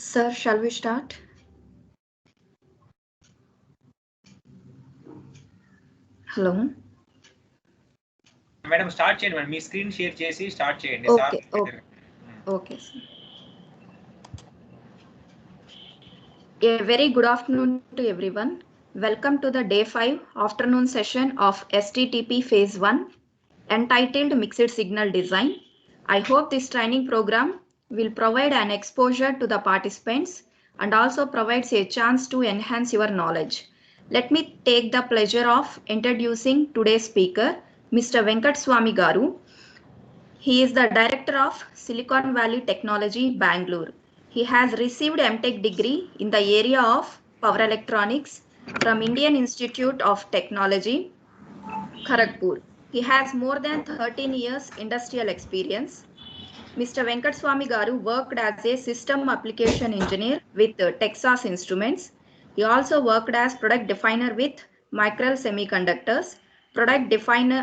Sir, shall we start? Hello. Madam, start చేయండి madam. మీ screen share చేసి start చేయండి. Okay. Okay, sir. A very good afternoon to everyone. Welcome to the day 5 afternoon session of STTP phase 1 entitled Mixed Signal Design. I hope this training program will provide an exposure to the participants and also provides a chance to enhance your knowledge. Let me take the pleasure of introducing today's speaker, Mr. Venkat Swami Garu. He is the Director of Silicon Valley Technology, Bangalore. He has received MTech degree in the area of power electronics from Indian Institute of Technology, Kharagpur. He has more than 13 years industrial experience. Mr. Venkat Swami Garu worked as a system application engineer with Texas Instruments. He also worked as product definer with Micrel Semiconductors, product definer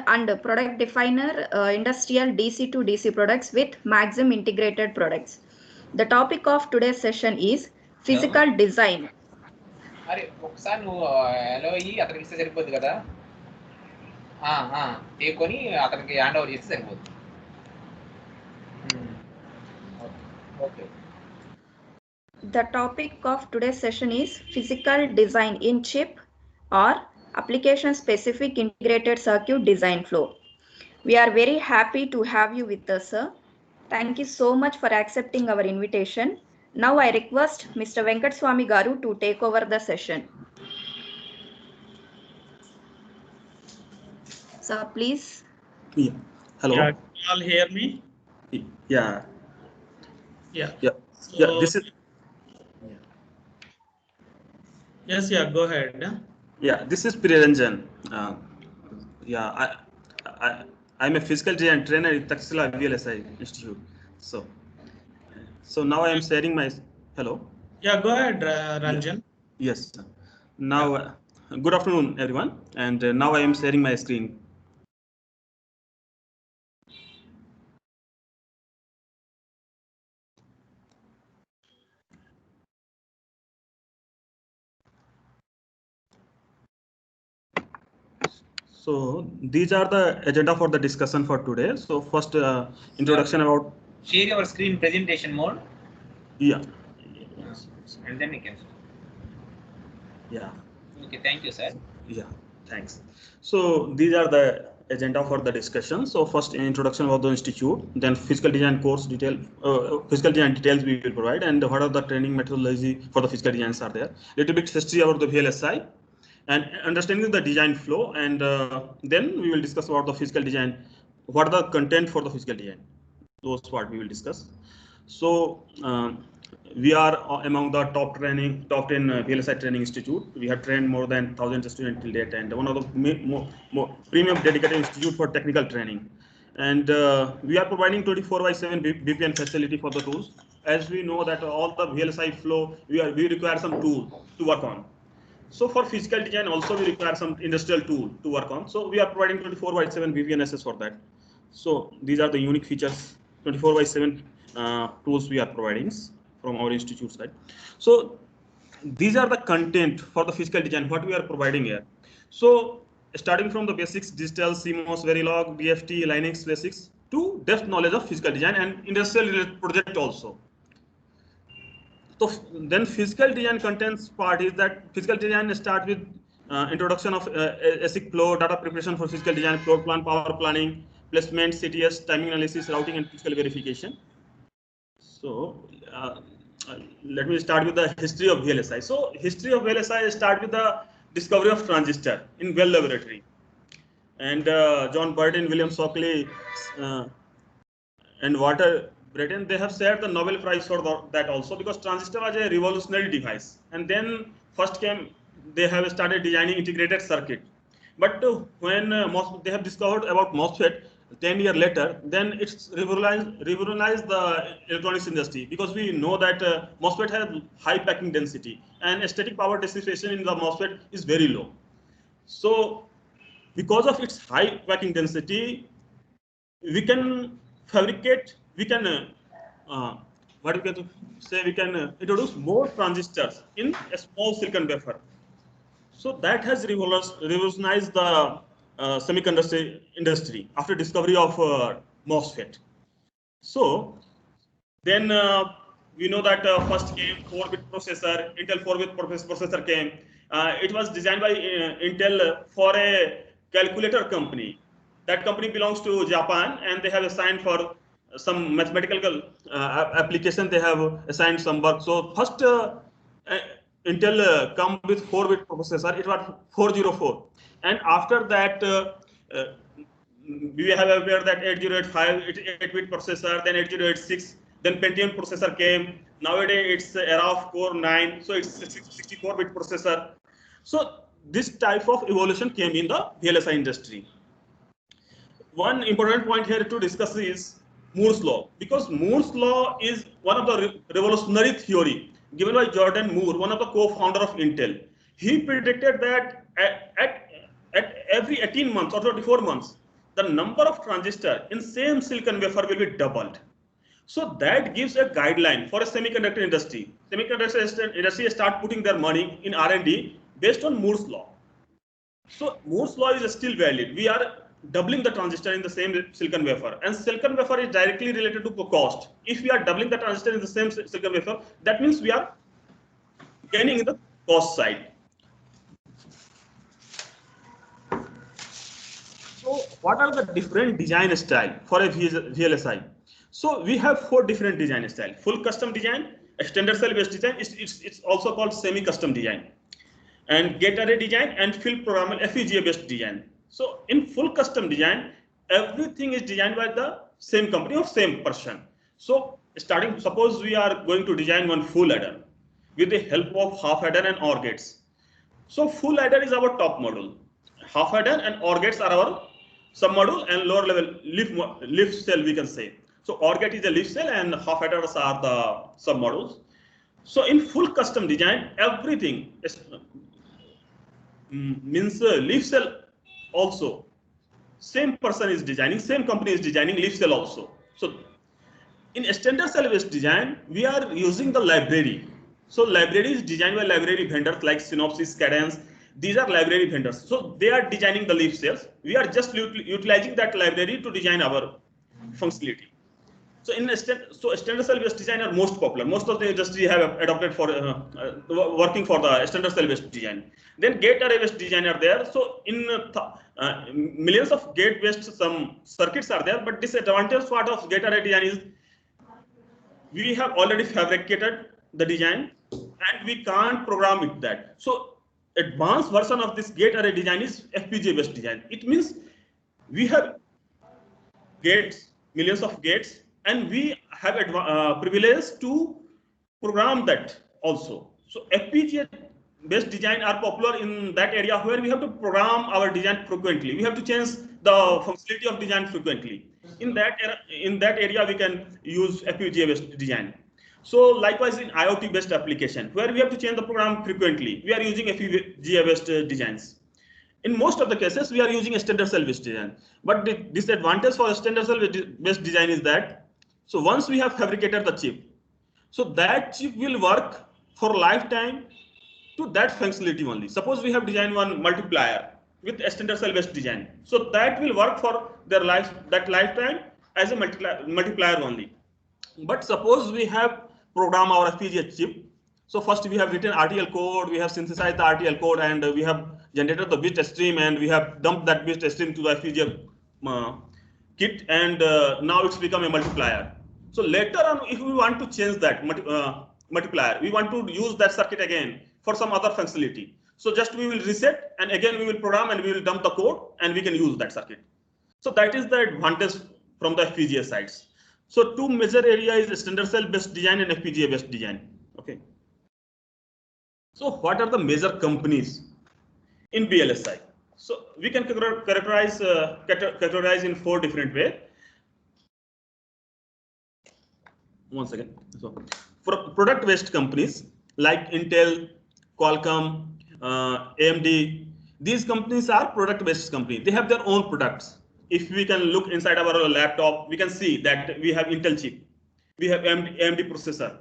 industrial DC to DC products with Maxim Integrated Products. The topic of today's session is physical design. అరే ఒకసారి నువ్వు hello అయ్యి అతనికి ఇస్తే సరిపోద్ది కదా, తీసుకొని అతనికి హ్యాండ్ ఓవర్ చేస్తే సరిపోద్ది. Okay. The topic of today's session is physical design in chip or application specific integrated circuit design flow. We are very happy to have you with us, sir. Thank you so much for accepting our invitation. Now I request Mr. Venkat Swami Garu to take over the session. Sir, please. Yeah. Hello. Yeah, can you all hear me? Yeah. Yeah. Yeah. So, Yeah. This is. Yes. Yeah. Go ahead. Yeah. This is Priyaranjan. Yeah. I'm a physical design trainer at Taxila VLSI Institute. So now I am sharing my. Hello. Yeah. Go ahead, Ranjan. Yes. Now, good afternoon, everyone. And now I am sharing my screen. So these are the agenda for the discussion for today. So first introduction about. Share your screen presentation mode. Yeah. And then you can. Yeah. Okay. Thank you, sir. Yeah. Thanks. So these are the agenda for the discussion. So first introduction about the institute, then physical design course detail, physical design details we will provide, and what are the training methodology for the physical designs are there. Little bit history about the VLSI. And understanding the design flow, and then we will discuss about the physical design. What are the content for the physical design? Those part we will discuss. So we are among the top 10 VLSI training institute. We have trained more than 1,000 students till date, and one of the more premium dedicated institute for technical training. And we are providing 24/7 VPN facility for the tools. As we know that all the VLSI flow, we require some tool to work on. So for physical design also we require some industrial tool to work on. So we are providing 24/7 VPN access for that. So these are the unique features, 24/7 tools we are providing from our institute side. So these are the content for the physical design, what we are providing here. So starting from the basics, digital, CMOS, Verilog, DFT, Linux basics, to depth knowledge of physical design and industrial related project also. So then physical design contents part is that physical design start with introduction of ASIC flow, data preparation for physical design, floor plan, power planning, placement, CTS, timing analysis, routing, and physical verification. So let me start with the history of VLSI. So history of VLSI start with the discovery of transistor in Bell Laboratory, and John Burton, William Shockley, and Walter Brattain, they have shared the Nobel Prize for that also, because transistor was a revolutionary device. And then first came, they have started designing integrated circuit. But when they have discovered about MOSFET 10 years later, then it's revolutionized the electronics industry, because we know that MOSFET has high packing density and static power dissipation in the MOSFET is very low. So because of its high packing density, we can fabricate, we can what we can say, we can introduce more transistors in a small silicon wafer. So that has revolutionized the semiconductor industry after discovery of MOSFET. So then we know that first came 4-bit processor, Intel 4-bit processor came. It was designed by Intel for a calculator company. That company belongs to Japan, and they have assigned for some mathematical application. They have assigned some work. So first Intel come with 4-bit processor. It was 404, and after that we have aware that 8085 8-bit processor, then 8086, then Pentium processor came. Nowadays it's era of Core 9, so it's 64-bit processor. So this type of evolution came in the VLSI industry. One important point here to discuss is Moore's law, because Moore's law is one of the revolutionary theory given by Jordan Moore, one of the co-founder of Intel. He predicted that at every 18 months or 24 months, the number of transistors in same silicon wafer will be doubled. So that gives a guideline for a semiconductor industry. Semiconductor industry start putting their money in R&D based on Moore's law. So Moore's law is still valid. We are doubling the transistor in the same silicon wafer, and silicon wafer is directly related to cost. If we are doubling the transistor in the same silicon wafer, that means we are gaining in the cost side. So what are the different design style for a VLSI? So we have 4 different design style: full custom design, extender cell based design. It's also called semi-custom design, and gate array design, and field programmable FPGA based design. So in full custom design, everything is designed by the same company or same person. So suppose we are going to design one full adder with the help of half adder and OR gates. So full adder is our top module. Half adder and OR gates are our sub module, and lower level leaf cell we can say. So OR gate is a leaf cell, and half adders are the sub modules. So in full custom design, everything is, means leaf cell also same person is designing, same company is designing leaf cell also. So in extender cell based design, we are using the library. So library is designed by library vendors like Synopsys, Cadence. These are library vendors. So they are designing the leaf cells. We are just utilizing that library to design our functionality. So in extender cell based design are most popular. Most of the industry have adopted for working for the extender cell based design. Then gate array based design are there. So in millions of gate based some circuits are there, but disadvantage part of gate array design is we have already fabricated the design and we can't program it that. So advanced version of this gate array design is FPGA based design. It means we have gates, millions of gates, and we have privilege to program that also. So FPGA based design are popular in that area where we have to program our design frequently. We have to change the functionality of design frequently. In that area, we can use FPGA based design. So likewise in IoT based application where we have to change the program frequently, we are using FPGA based designs. In most of the cases, we are using extender cell based design. But the disadvantage for extender cell based design is that, so once we have fabricated the chip, so that chip will work for lifetime to that functionality only. Suppose we have designed one multiplier with extender cell based design, so that will work for their lifetime as a multiplier only. But suppose we have programmed our FPGA chip. So first we have written RTL code, we have synthesized the RTL code, and we have generated the bit stream, and we have dumped that bit stream to the FPGA kit, and now it's become a multiplier. So later on, if we want to change that multiplier, we want to use that circuit again for some other functionality. So just we will reset, and again we will program, and we will dump the code, and we can use that circuit. So that is the advantage from the FPGA sides. So two major areas is extender cell based design and FPGA based design. Okay. So what are the major companies in VLSI? So we can categorize in 4 different ways. One second. So for product based companies like Intel, Qualcomm, AMD, these companies are product based companies. They have their own products. If we can look inside our laptop, we can see that we have Intel chip. we have AMD processor.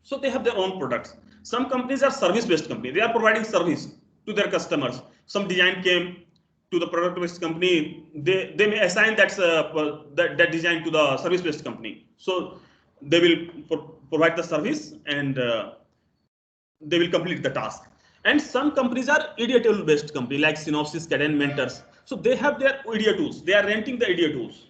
So they have their own products. Some companies are service-based company. They are providing service to their customers. Some design came to the product-based company. They may assign that design to the service-based company. So they will provide the service and they will complete the task. And some companies are EDA tool-based company like Synopsys, Cadence, Mentors. So they have their EDA tools. They are renting the EDA tools.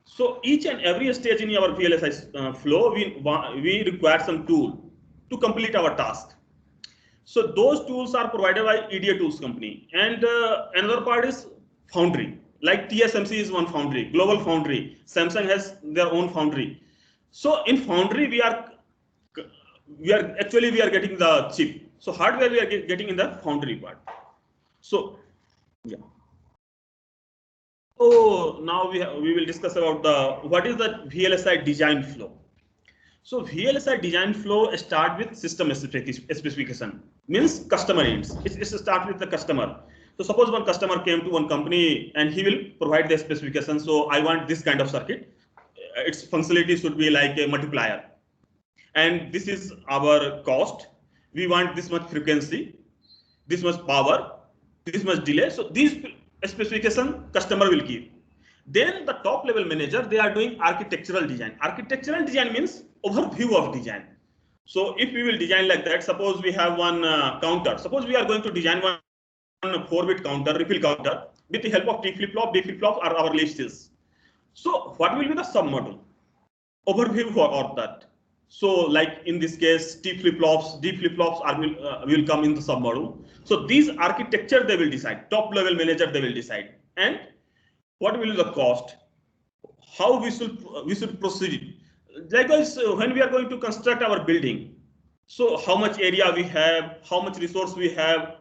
So each and every stage in our VLSI flow, we require some tool to complete our task. So those tools are provided by EDA tools company. And another part is foundry. Like TSMC is one foundry, Global Foundry. Samsung has their own foundry. So in foundry, we are getting the chip. So hardware we are getting in the foundry part. So yeah. So now we will discuss about what is the VLSI design flow. So VLSI design flow start with system specification, means customer needs. It start with the customer. So suppose one customer came to one company and he will provide the specification. So I want this kind of circuit. Its functionality should be like a multiplier. And this is our cost. We want this much frequency, this much power, this much delay. So these specification customer will give. Then the top level manager, they are doing architectural design. Architectural design means overview of design. So if we will design like that, suppose we have one counter. Suppose we are going to design one 4-bit counter, refill counter, with the help of T flip-flop. D flip-flops are our lists. So what will be the submodule? Overview for that. So like in this case, T flip-flops, D flip-flops will come in the submodule. So these architecture they will decide. Top level manager they will decide. And what will be the cost? How we should proceed? Likewise, when we are going to construct our building, so how much area we have, how much resource we have,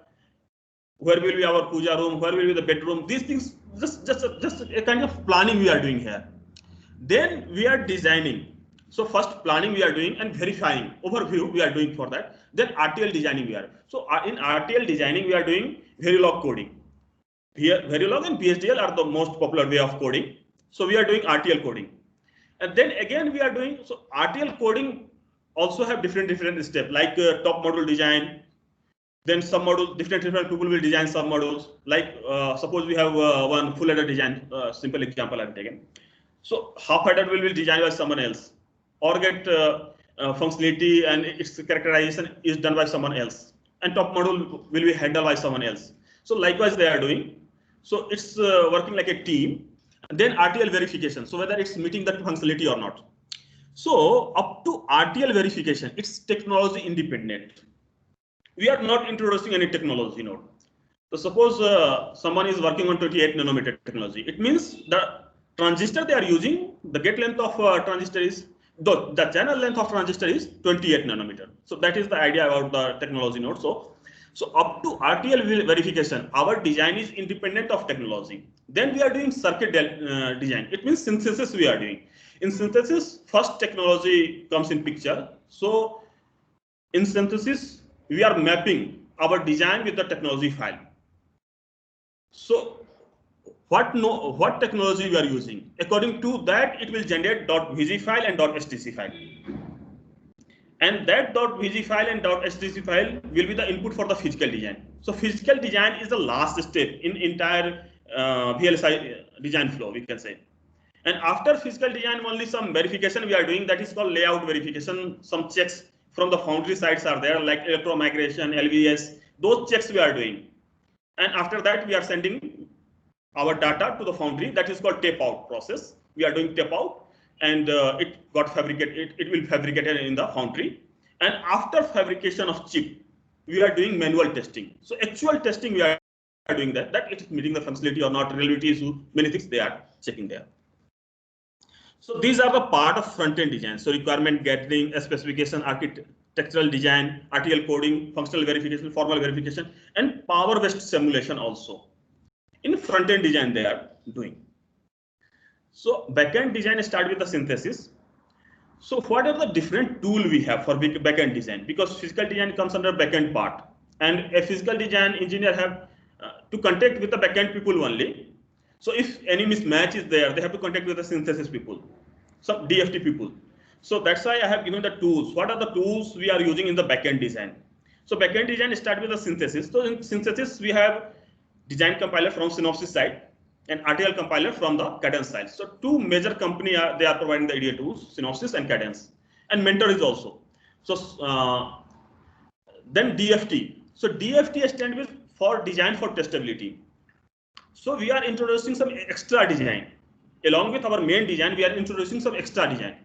where will be our puja room, where will be the bedroom? These things, just a kind of planning we are doing here. Then we are designing. So first planning we are doing and verifying, overview we are doing for that. Then RTL designing we are. So in RTL designing we are doing Verilog coding. Here Verilog and VHDL are the most popular way of coding. So we are doing RTL coding. And then again we are doing, so RTL coding also have different steps like top module design. Then submodule, different people will design submodules. Like suppose we have one full header design, simple example I've taken. So half header will be designed by someone else, or get functionality and its characterization is done by someone else, and top module will be handled by someone else. So likewise they are doing. So it's working like a team. And then RTL verification. So whether it's meeting that functionality or not. So up to RTL verification, it's technology independent. We are not introducing any technology node. So suppose someone is working on 28 nanometer technology. It means the transistor they are using, the gate length of transistor is, the channel length of transistor is 28 nanometer. So that is the idea about the technology node. So up to RTL verification, our design is independent of technology. Then we are doing circuit design. It means synthesis we are doing. In synthesis, first technology comes in picture. So in synthesis, we are mapping our design with the technology file. So what technology we are using? According to that, it will generate .vg file and .htc file. And that .vg file and .htc file will be the input for the physical design. So physical design is the last step in entire VLSI design flow, we can say. And after physical design, only some verification we are doing, that is called layout verification. Some checks from the foundry sites are there, like electromigration, LVS, those checks we are doing. And after that, we are sending our data to the foundry. That is called tape out process. We are doing tape out, and it got fabricated. It will fabricated in the foundry. And after fabrication of chip, we are doing manual testing. So actual testing we are doing that it is meeting the functionality or not, reliability issue, many things they are checking there. So these are the part of front-end design. So requirement gathering, specification, architectural design, RTL coding, functional verification, formal verification, and power-based simulation also. In front-end design they are doing. So back-end design start with the synthesis. So what are the different tool we have for back-end design? Because physical design comes under back-end part, and a physical design engineer have to contact with the back-end people only. So if any mismatch is there, they have to contact with the synthesis people, some DFT people. So that's why I have given the tools. What are the tools we are using in the backend design? So backend design start with the synthesis. So in synthesis, we have design compiler from Synopsys side and RTL compiler from the Cadence side. So two major company they are providing the IDEA tools, Synopsys and Cadence, and Mentor is also. So then DFT. So DFT stands with for design for testability. So we are introducing some extra design. Along with our main design, we are introducing some extra design.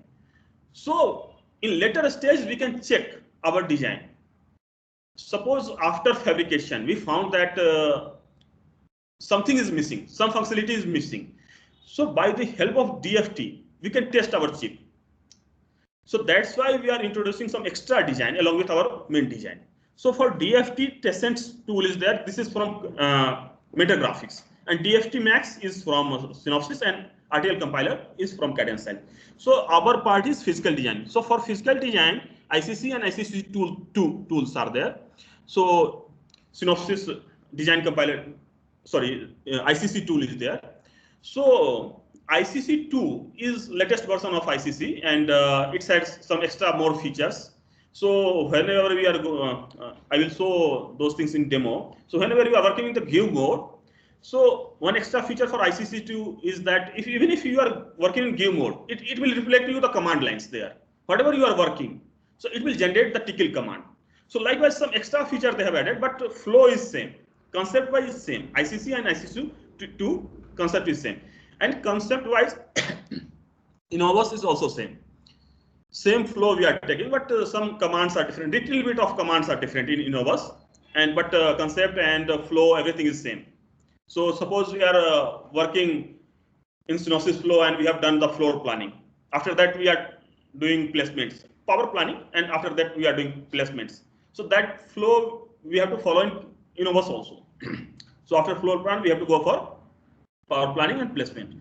So in later stage, we can check our design. Suppose after fabrication, we found that something is missing, some functionality is missing. So by the help of DFT, we can test our chip. So that's why we are introducing some extra design along with our main design. So for DFT, Tessent tool is there. This is from Metagraphics, and DFT Max is from Synopsys, and RTL compiler is from Cadence side. So our part is physical design. So for physical design, ICC and ICC tools are there. So Synopsys design compiler, sorry, ICC tool is there. So ICC2 is latest version of ICC, and it has some extra more features. So whenever we are, I will show those things in demo. So whenever you are working in the give mode, so one extra feature for ICC2 is that even if you are working in give mode, it will reflect you the command lines there. Whatever you are working, so it will generate the TCL command. So likewise, some extra feature they have added, but flow is same. Concept wise is same. ICC and ICC2 concept is same, and concept wise, Innovus is also same. Same flow we are taking, but some commands are different. Little bit of commands are different in Innovus, and but concept and flow, everything is same. So suppose we are working in Synopsys flow and we have done the floor planning. After that, we are doing placements, power planning, and after that we are doing placements. So that flow we have to follow in Innovus also. So after floor plan, we have to go for power planning and placement.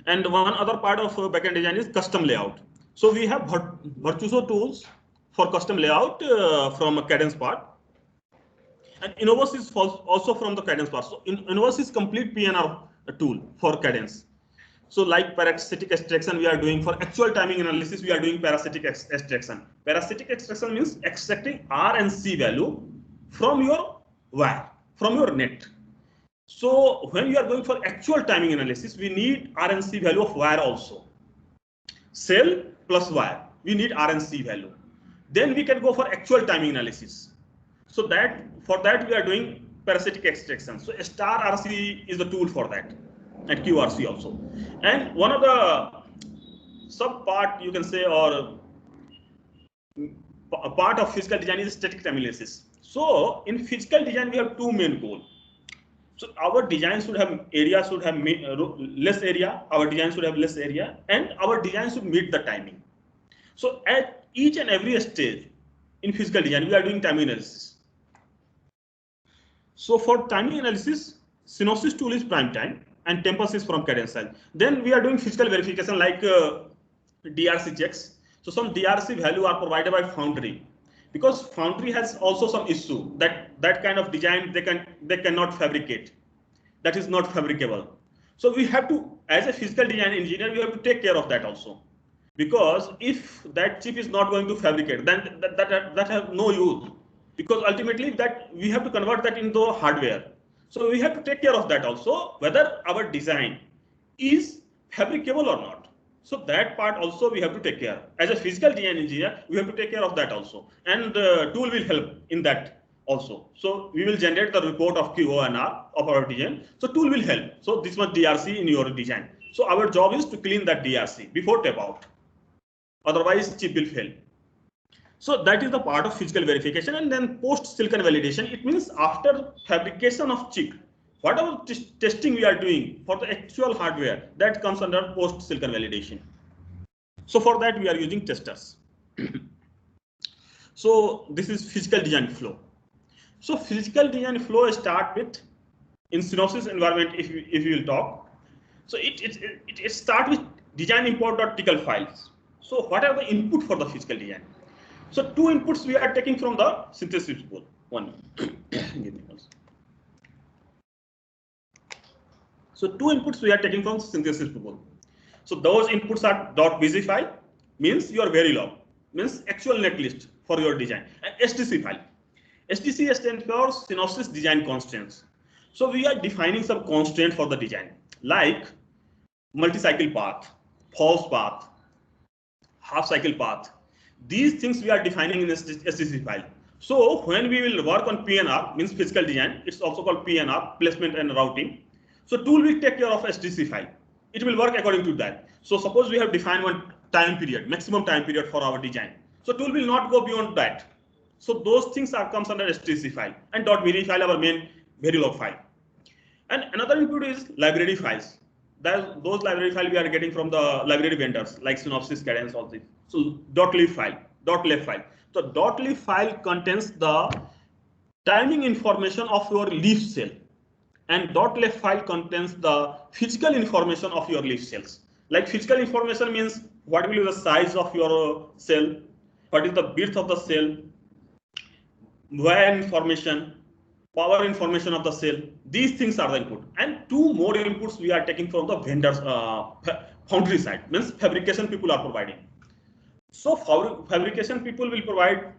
And one other part of backend design is custom layout. So we have Virtuoso tools for custom layout from a Cadence part. And Innovus is also from the Cadence part. So Innovus is complete PNR tool for Cadence. So like parasitic extraction we are doing for actual timing analysis, we are doing parasitic extraction. Parasitic extraction means extracting R and C value from your wire, from your net. So when we are going for actual timing analysis, we need R and C value of wire also. Cell plus wire, we need R and C value. Then we can go for actual timing analysis. So that for that we are doing parasitic extraction. So star RC is the tool for that, and QRC also. And one of the sub part you can say, or a part of physical design is static time analysis. So in physical design we have two main goals. So our design should have less area, our design should have less area, and our design should meet the timing. So at each and every stage in physical design, we are doing timing analysis. So for timing analysis, Synopsys tool is prime time and Tempus is from Cadence side. Then we are doing physical verification like DRC checks. So some DRC value are provided by Foundry, because Foundry has also some issue that kind of design they cannot fabricate. That is not fabricable. So we have to, as a physical design engineer, we have to take care of that also. Because if that chip is not going to fabricate, then that have no use. Because ultimately that we have to convert that into hardware. So we have to take care of that also, whether our design is fabricable or not. So that part also we have to take care. As a physical design engineer, we have to take care of that also. And the tool will help in that also. So we will generate the report of QONR of our design. So tool will help. So this much DRC in your design. So our job is to clean that DRC before tape out. Otherwise chip will fail. So that is the part of physical verification. And then post silicon validation, it means after fabrication of chip, whatever testing we are doing for the actual hardware, that comes under post silicon validation. So for that we are using testers. So this is physical design flow. So physical design flow start with, in Synopsys environment, if you will talk. So it start with design import.tcl files. So what are the input for the physical design? So two inputs we are taking from the synthesis pool. One. So two inputs we are taking from synthesis pool. So those inputs are .bg file, means your Verilog, means actual netlist for your design, and SDC file. SDC stands for Synopsys Design Constraints. So we are defining some constraint for the design, like multi-cycle path, false path, half cycle path. These things we are defining in SDC file. So when we will work on PNR, means physical design, it's also called PNR, placement and routing. So tool will take care of SDC file. It will work according to that. So suppose we have defined one time period, maximum time period for our design. So tool will not go beyond that. So those things comes under SDC file, and .bg file our main Verilog file. And another input is library files. Those library files we are getting from the library vendors like Synopsys, Cadence, all this. So .lib file, .left file. So .lib file contains the timing information of your leaf cell, and .left file contains the physical information of your leaf cells. Like physical information means what will be the size of your cell, what is the width of the cell, wire information, power information of the cell. These things are the input, and two more inputs we are taking from the vendors foundry side, means fabrication people are providing. So fabrication people will provide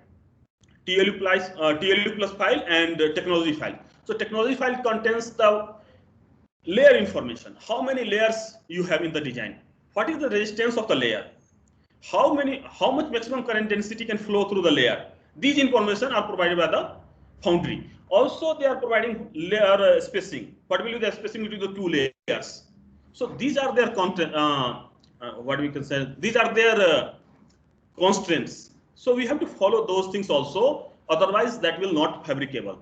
TLU plus file and technology file. So technology file contains the layer information, how many layers you have in the design, what is the resistance of the layer, how much maximum current density can flow through the layer. These information are provided by the foundry. Also, they are providing layer spacing. What will be the spacing between the two layers? So these are their content. What we can say? These are their constraints. So we have to follow those things also. Otherwise, that will not fabricable.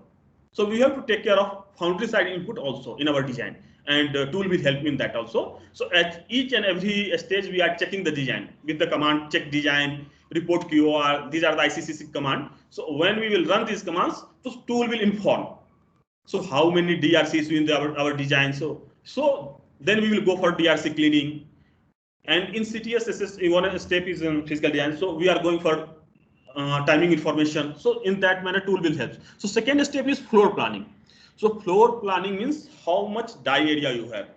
So we have to take care of foundry side input also in our design, and tool will help in that also. So at each and every stage, we are checking the design with the command check design, report QOR. These are the ICCC command. So when we will run these commands, the tool will inform. So how many DRCs in our design? So then we will go for DRC cleaning. And in CTS, one step is in physical design. So we are going for timing information. So in that manner, tool will help. So second step is floor planning. So floor planning means how much die area you have.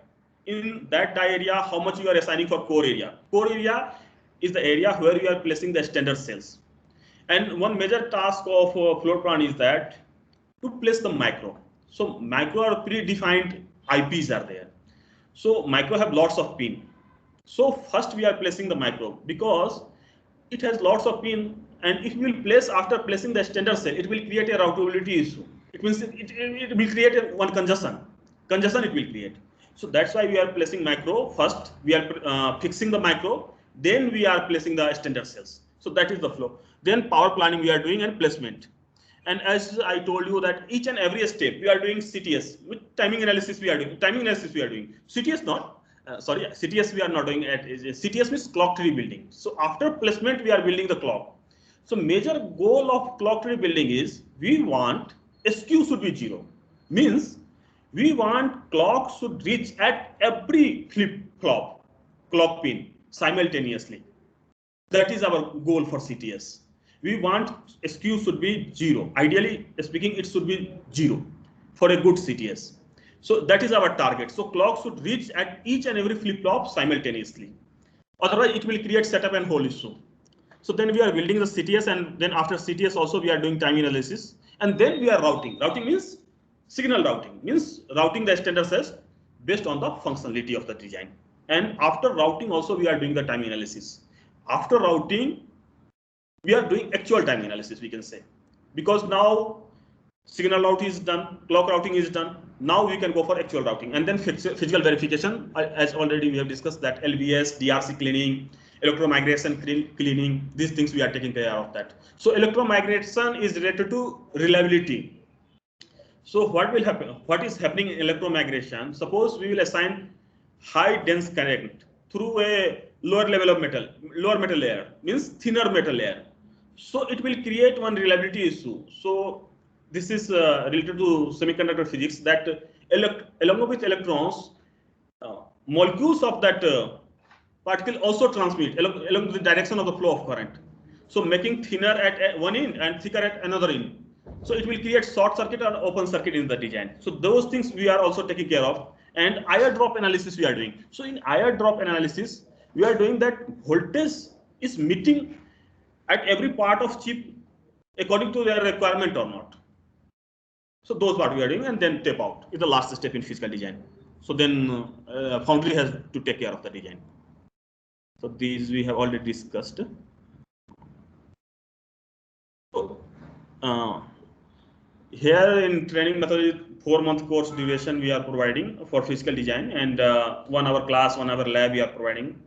In that die area, how much you are assigning for core area. Core area is the area where you are placing the standard cells. And one major task of floor plan is that to place the micro. So micro are predefined IPs are there. So micro have lots of pin. So first we are placing the micro because it has lots of pin, and if we will place after placing the standard cell, it will create a routability issue. It means it will create one congestion. Congestion it will create. So that's why we are placing micro first. We are fixing the micro, then we are placing the standard cells. So that is the flow. Then power planning we are doing, and placement. And as I told you that each and every step we are doing CTS with timing analysis we are doing. Timing analysis we are doing. CTS not. CTS we are not doing. CTS means clock tree building. So after placement we are building the clock. So major goal of clock tree building is we want SQ should be 0. Means we want clock should reach at every flip-flop clock pin simultaneously. That is our goal for CTS. We want SQ should be 0. Ideally speaking, it should be 0 for a good CTS. So that is our target. So clock should reach at each and every flip-flop simultaneously. Otherwise, it will create setup and hold issue. So then we are building the CTS, and then after CTS also we are doing time analysis, and then we are routing. Routing means signal routing, means routing the standard cells based on the functionality of the design. And after routing also we are doing the time analysis. After routing, we are doing actual time analysis, we can say, because now signal route is done, clock routing is done. Now we can go for actual routing, and then physical verification. As already we have discussed that LVS, DRC cleaning, electromigration cleaning, these things we are taking care of that. So electromigration is related to reliability. So what will happen? What is happening in electromigration? Suppose we will assign high dense current through a lower level of metal, lower metal layer, means thinner metal layer. So it will create one reliability issue. So this is related to semiconductor physics, that along with electrons, molecules of that particle also transmit along the direction of the flow of current. So making thinner at one end and thicker at another end. So it will create short circuit or open circuit in the design. So those things we are also taking care of. And IR drop analysis we are doing. So in IR drop analysis, we are doing that voltage is meeting at every part of chip according to their requirement or not. So those what we are doing, and then tape out is the last step in physical design. So then foundry has to take care of the design. So these we have already discussed. So here in training method, 4-month course duration we are providing for physical design, and 1 hour class, 1 hour lab we are providing.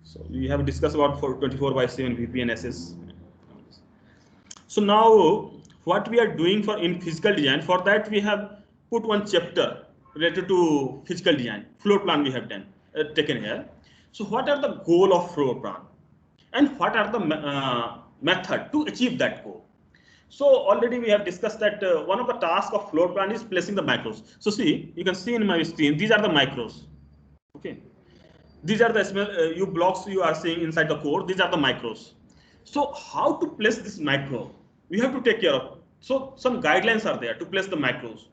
So we have discussed about 24/7 VPNSs. So now what we are doing for in physical design, for that we have put one chapter related to physical design. Floor plan we have done taken here. So what are the goal of floor plan, and what are the method to achieve that goal? So already we have discussed that one of the tasks of floor plan is placing the macros. So see, you can see in my screen, these are the macros. Okay, these are the you blocks you are seeing inside the core. These are the macros. So how to place this macro, we have to take care of. So some guidelines are there to place the macros.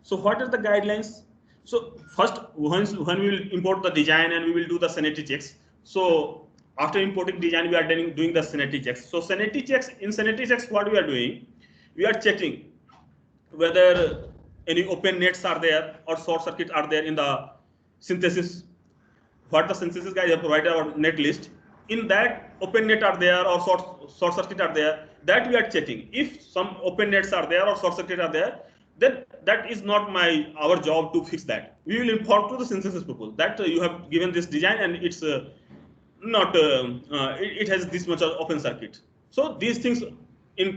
So what are the guidelines? So first, when we will import the design and we will do the sanity checks. So after importing design, we are doing the sanity checks. So sanity checks, in sanity checks, what we are doing, we are checking whether any open nets are there or short circuits are there in the synthesis. What the synthesis guys have provided our net list. In that, open net are there or short circuit are there. That we are checking. If some open nets are there or short circuit are there, then that is not our job to fix that. We will inform to the synthesis people that you have given this design and it's not it has this much of open circuit. So these things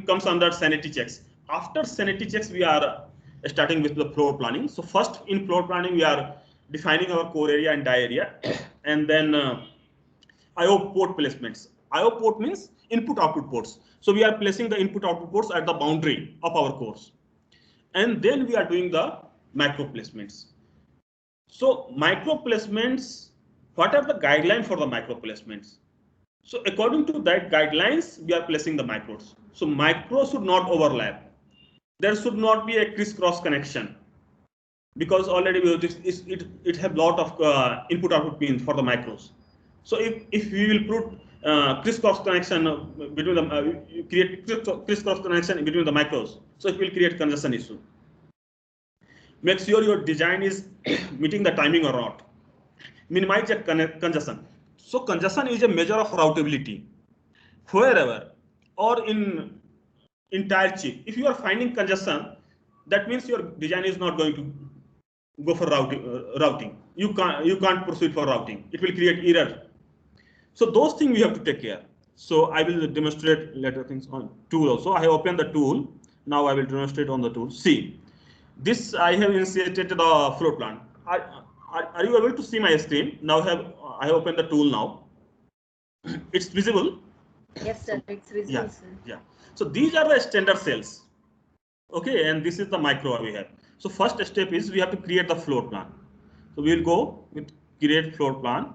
comes under sanity checks. After sanity checks, we are starting with the floor planning. So first in floor planning, we are defining our core area and die area, and then IO port placements. IO port means input output ports. So we are placing the input output ports at the boundary of our course, and then we are doing the macro placements. So micro placements, what are the guidelines for the micro placements? So according to that guidelines, we are placing the macros. So macros should not overlap. There should not be a crisscross connection, because already it have lot of input output pins for the macros. So if we will put crisscross connection between the create crisscross connection between the macros, so it will create congestion issue. Make sure your design is meeting the timing or not. Minimize the congestion. So congestion is a measure of routability. Wherever or in entire chip, if you are finding congestion, that means your design is not going to go for routing. You can't proceed for routing. It will create error. So those things we have to take care. So I will demonstrate later things on tool also. I have opened the tool. Now I will demonstrate on the tool. See, this I have initiated the floor plan. Are you able to see my screen? Now I have opened the tool now. It's visible. Yes, sir. It's visible, yeah, sir. Yeah. So these are the standard cells. Okay, and this is the micro we have. So first step is we have to create the floor plan. So we will go with create floor plan,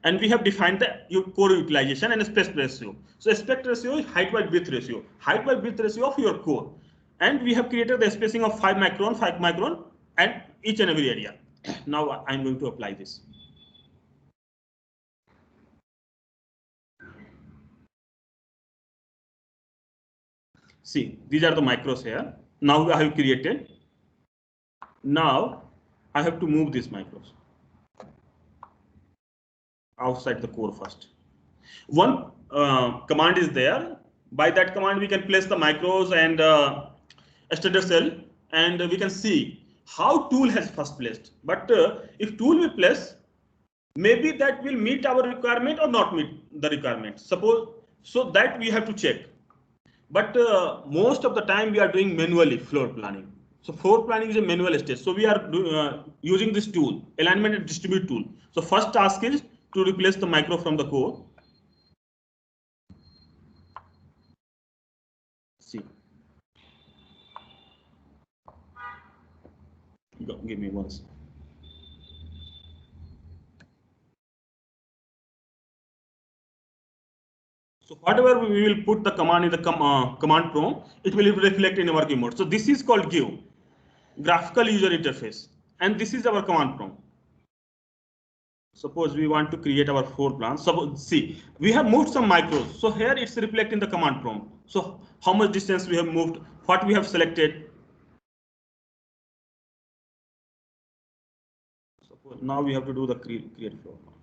and we have defined the core utilization and aspect ratio. So aspect ratio is height by width ratio. Height by width ratio of your core. And we have created the spacing of 5 micron, and each and every area. Now I'm going to apply this. See, these are the micros here. Now I have created. Now I have to move these micros outside the core first. One command is there. By that command, we can place the micros and standard cell, and we can see how tool has first placed. But if tool will place, maybe that will meet our requirement or not meet the requirement. Suppose, so that we have to check. But most of the time we are doing manually floor planning. So floor planning is a manual stage. So we are using this tool, alignment and distribute tool. So first task is to replace the micro from the core. See. Give me one second. So whatever we will put the command in the command prompt, it will reflect in our keyboard. So this is called GUI, graphical user interface, and this is our command prompt. Suppose we want to create our floor plan. Suppose, see, we have moved some micros. So here it's reflected in the command prompt. So how much distance we have moved, what we have selected. Suppose now we have to do the create floor plan.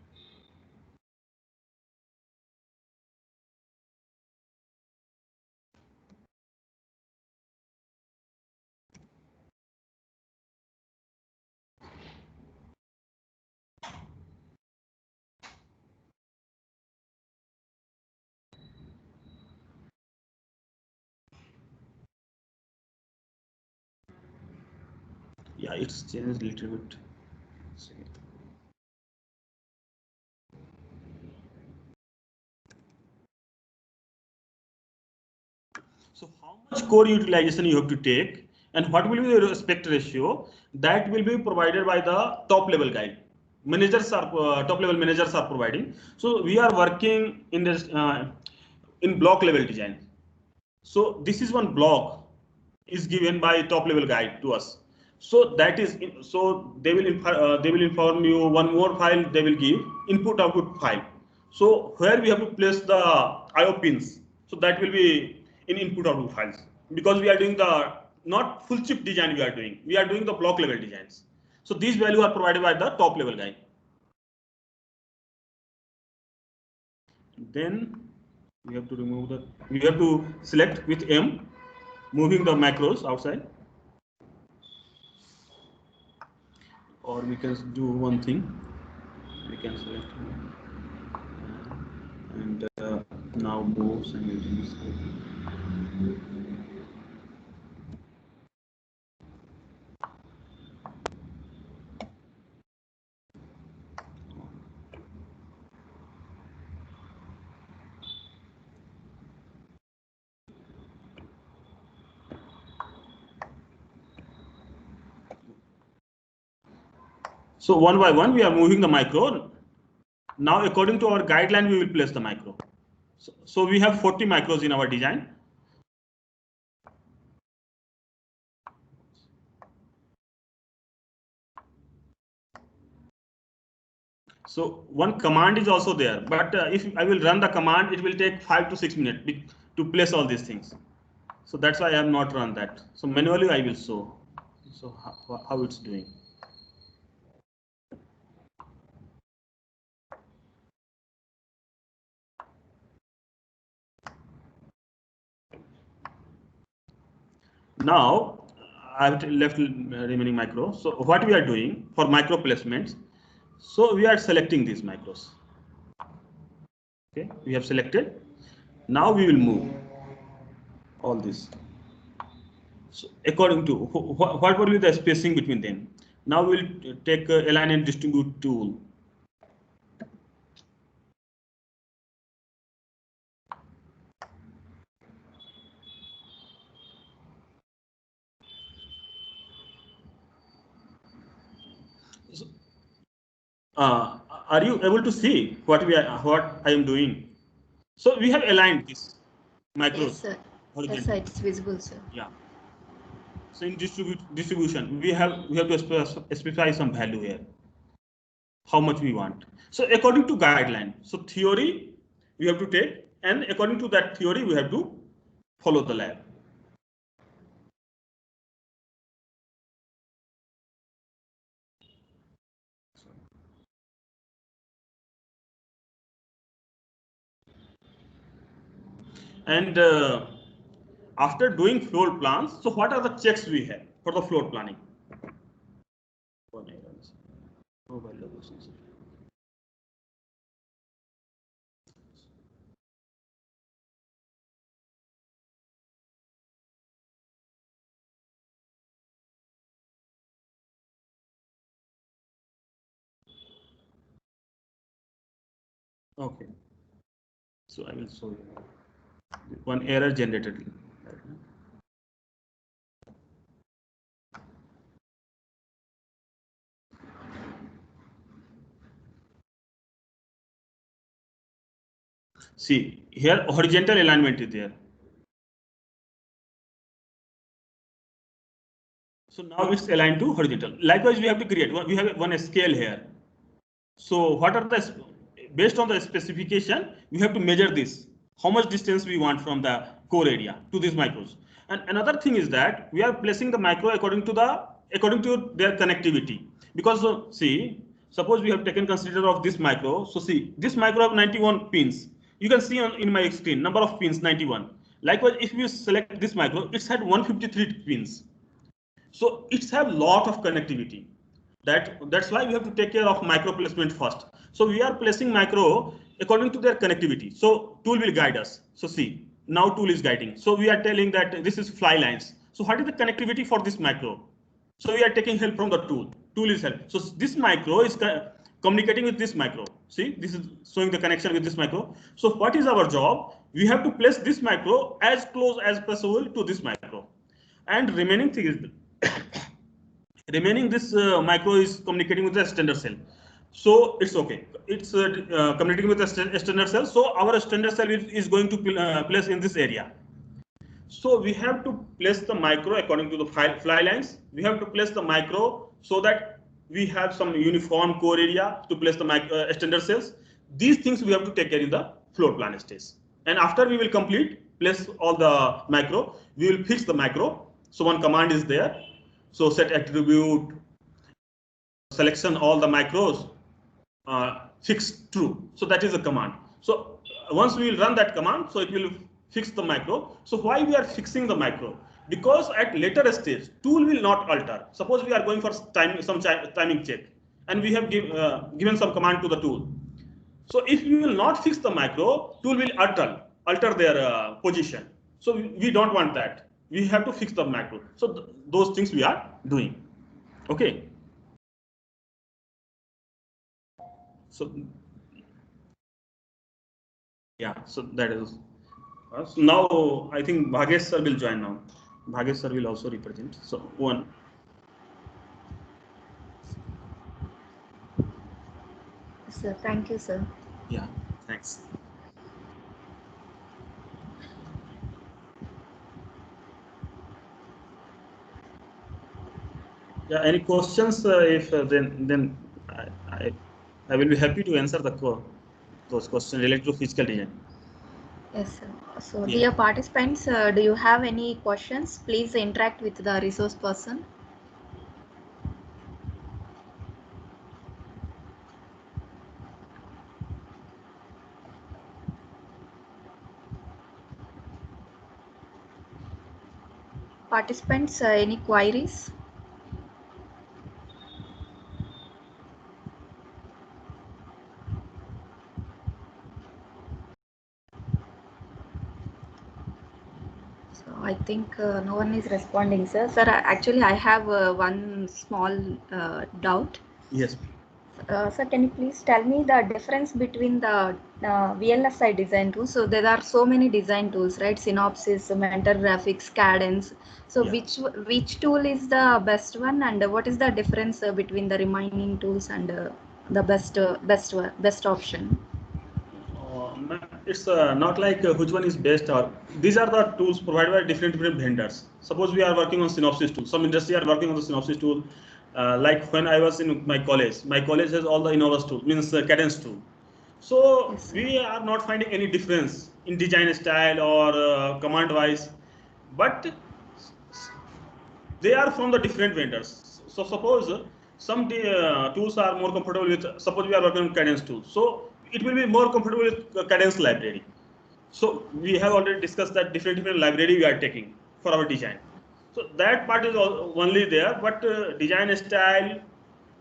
Yeah, it's changed a little bit. So how much core utilization you have to take and what will be the aspect ratio, that will be provided by the top level guide. Managers are top level managers are providing. So we are working in this in block level design. So this is one block is given by top level guide to us. So that is so they will inform you one more file, they will give input output file. So where we have to place the IO pins, so that will be in input output files, because we are doing the not full chip design, we are doing the block level designs. So these values are provided by the top level guide. Then we have to remove the, we have to select with M, moving the macros outside. Or we can do one thing, we can select and now move simultaneously. So one by one we are moving the micro. Now according to our guideline we will place the micro. So we have 40 micros in our design. So one command is also there, but if I will run the command, it will take 5 to 6 minutes to place all these things. So that's why I have not run that. So manually I will show. So how it's doing. Now I have left remaining micro. So what we are doing for micro placements, so we are selecting these micros. Okay, we have selected. Now we will move all this. So according to what will be the spacing between them. Now we will take align and distribute tool. So, are you able to see what I am doing? So we have aligned this macros. Yes, sir. Yes, sir. It's visible, sir. Yeah. So in distribution, we have to specify some value here. How much we want. So according to guideline, so theory we have to take, and according to that theory we have to follow the lab. And after doing floor plans, so what are the checks we have for the floor planning? Okay, so I will show you one error generated. See here, horizontal alignment is there. So now it's aligned to horizontal. Likewise, we have to create we have one scale here. So what are the, based on the specification, we have to measure this, how much distance we want from the core area to these micros. And another thing is that we are placing the micro according to their connectivity. Because see, suppose we have taken consider of this micro. So see, this micro have 91 pins. You can see in my screen, number of pins 91. Likewise, if you select this micro, it's had 153 pins. So it's have lot of connectivity. That's why we have to take care of micro placement first. So we are placing micro according to their connectivity. So tool will guide us. So see, now tool is guiding. So we are telling that this is fly lines. So what is the connectivity for this micro? So we are taking help from the tool. Tool is help. So this micro is communicating with this micro. See, this is showing the connection with this micro. So what is our job? We have to place this micro as close as possible to this micro. And remaining thing is remaining this micro is communicating with the standard cell. So it's okay. It's communicating with the standard cell. So our standard cell is going to place in this area. So we have to place the micro according to the fly lines. We have to place the micro so that we have some uniform core area to place the standard cells. These things we have to take care in the floor plan stage. And after we will complete, place all the micro, we will fix the micro. So one command is there. So set attribute, selection all the macros, fix true. So that is a command. So once we will run that command, so it will fix the macro. So why we are fixing the macro? Because at later stage, tool will not alter. Suppose we are going for some timing check, and we have given some command to the tool. So if we will not fix the macro, tool will alter their position. So we don't want that. We have to fix the macro. So those things we are doing. Okay. So yeah, so that is. So now I think Bhagesh sir will join now. Bhagesh sir will also represent. So one. Sir, thank you, sir. Yeah, thanks. Yeah, any questions? If then I will be happy to answer those questions related to physical design. Yes, sir. So, Yeah. dear participants, do you have any questions? Please interact with the resource person. Participants, any queries? So I think no one is responding, sir. Sir, actually, I have one small doubt. Yes. Sir, can you please tell me the difference between the VLSI design tools? So there are so many design tools, right? Synopsys, Mentor Graphics, Cadence. So Yeah. which tool is the best one, and what is the difference between the remaining tools and the best option? It's not like which one is best, or these are the tools provided by different vendors. Suppose we are working on Synopsys tool. Some industry are working on the Synopsys tool. Like when I was in my college has all the Innovus tool, means Cadence tool. So Yes, sir. we are not finding any difference in design style or command wise, but they are from the different vendors. So suppose some tools are more comfortable with, suppose we are working on Cadence tool. So it will be more comfortable with Cadence library. So we have already discussed that different library we are taking for our design. So that part is only there, but design style,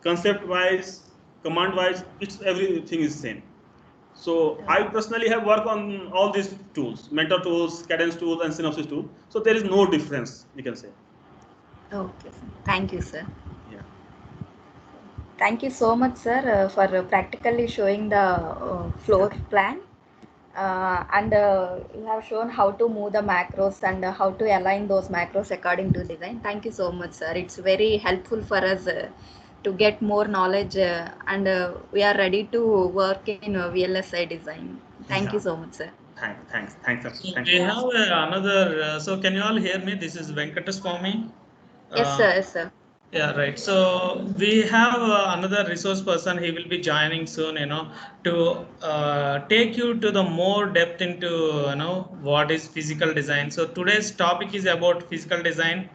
concept wise, command wise, it's everything is same. So I personally have worked on all these tools, Mentor tools, Cadence tools, and Synopsys tool. So there is no difference, we can say. Okay, sir. Thank you, sir. Yeah. Thank you so much, sir, for practically showing the floor plan. And you have shown how to move the macros and how to align those macros according to design. Thank you so much, sir. It's very helpful for us to get more knowledge, and we are ready to work in VLSI design. Thank you so much, sir. Thanks. So we have another. So can you all hear me? This is Venkateswamy. Yes, sir. Yes, sir. Yeah, right. So we have another resource person. He will be joining soon, to take you to the more depth into, what is physical design. So today's topic is about physical design,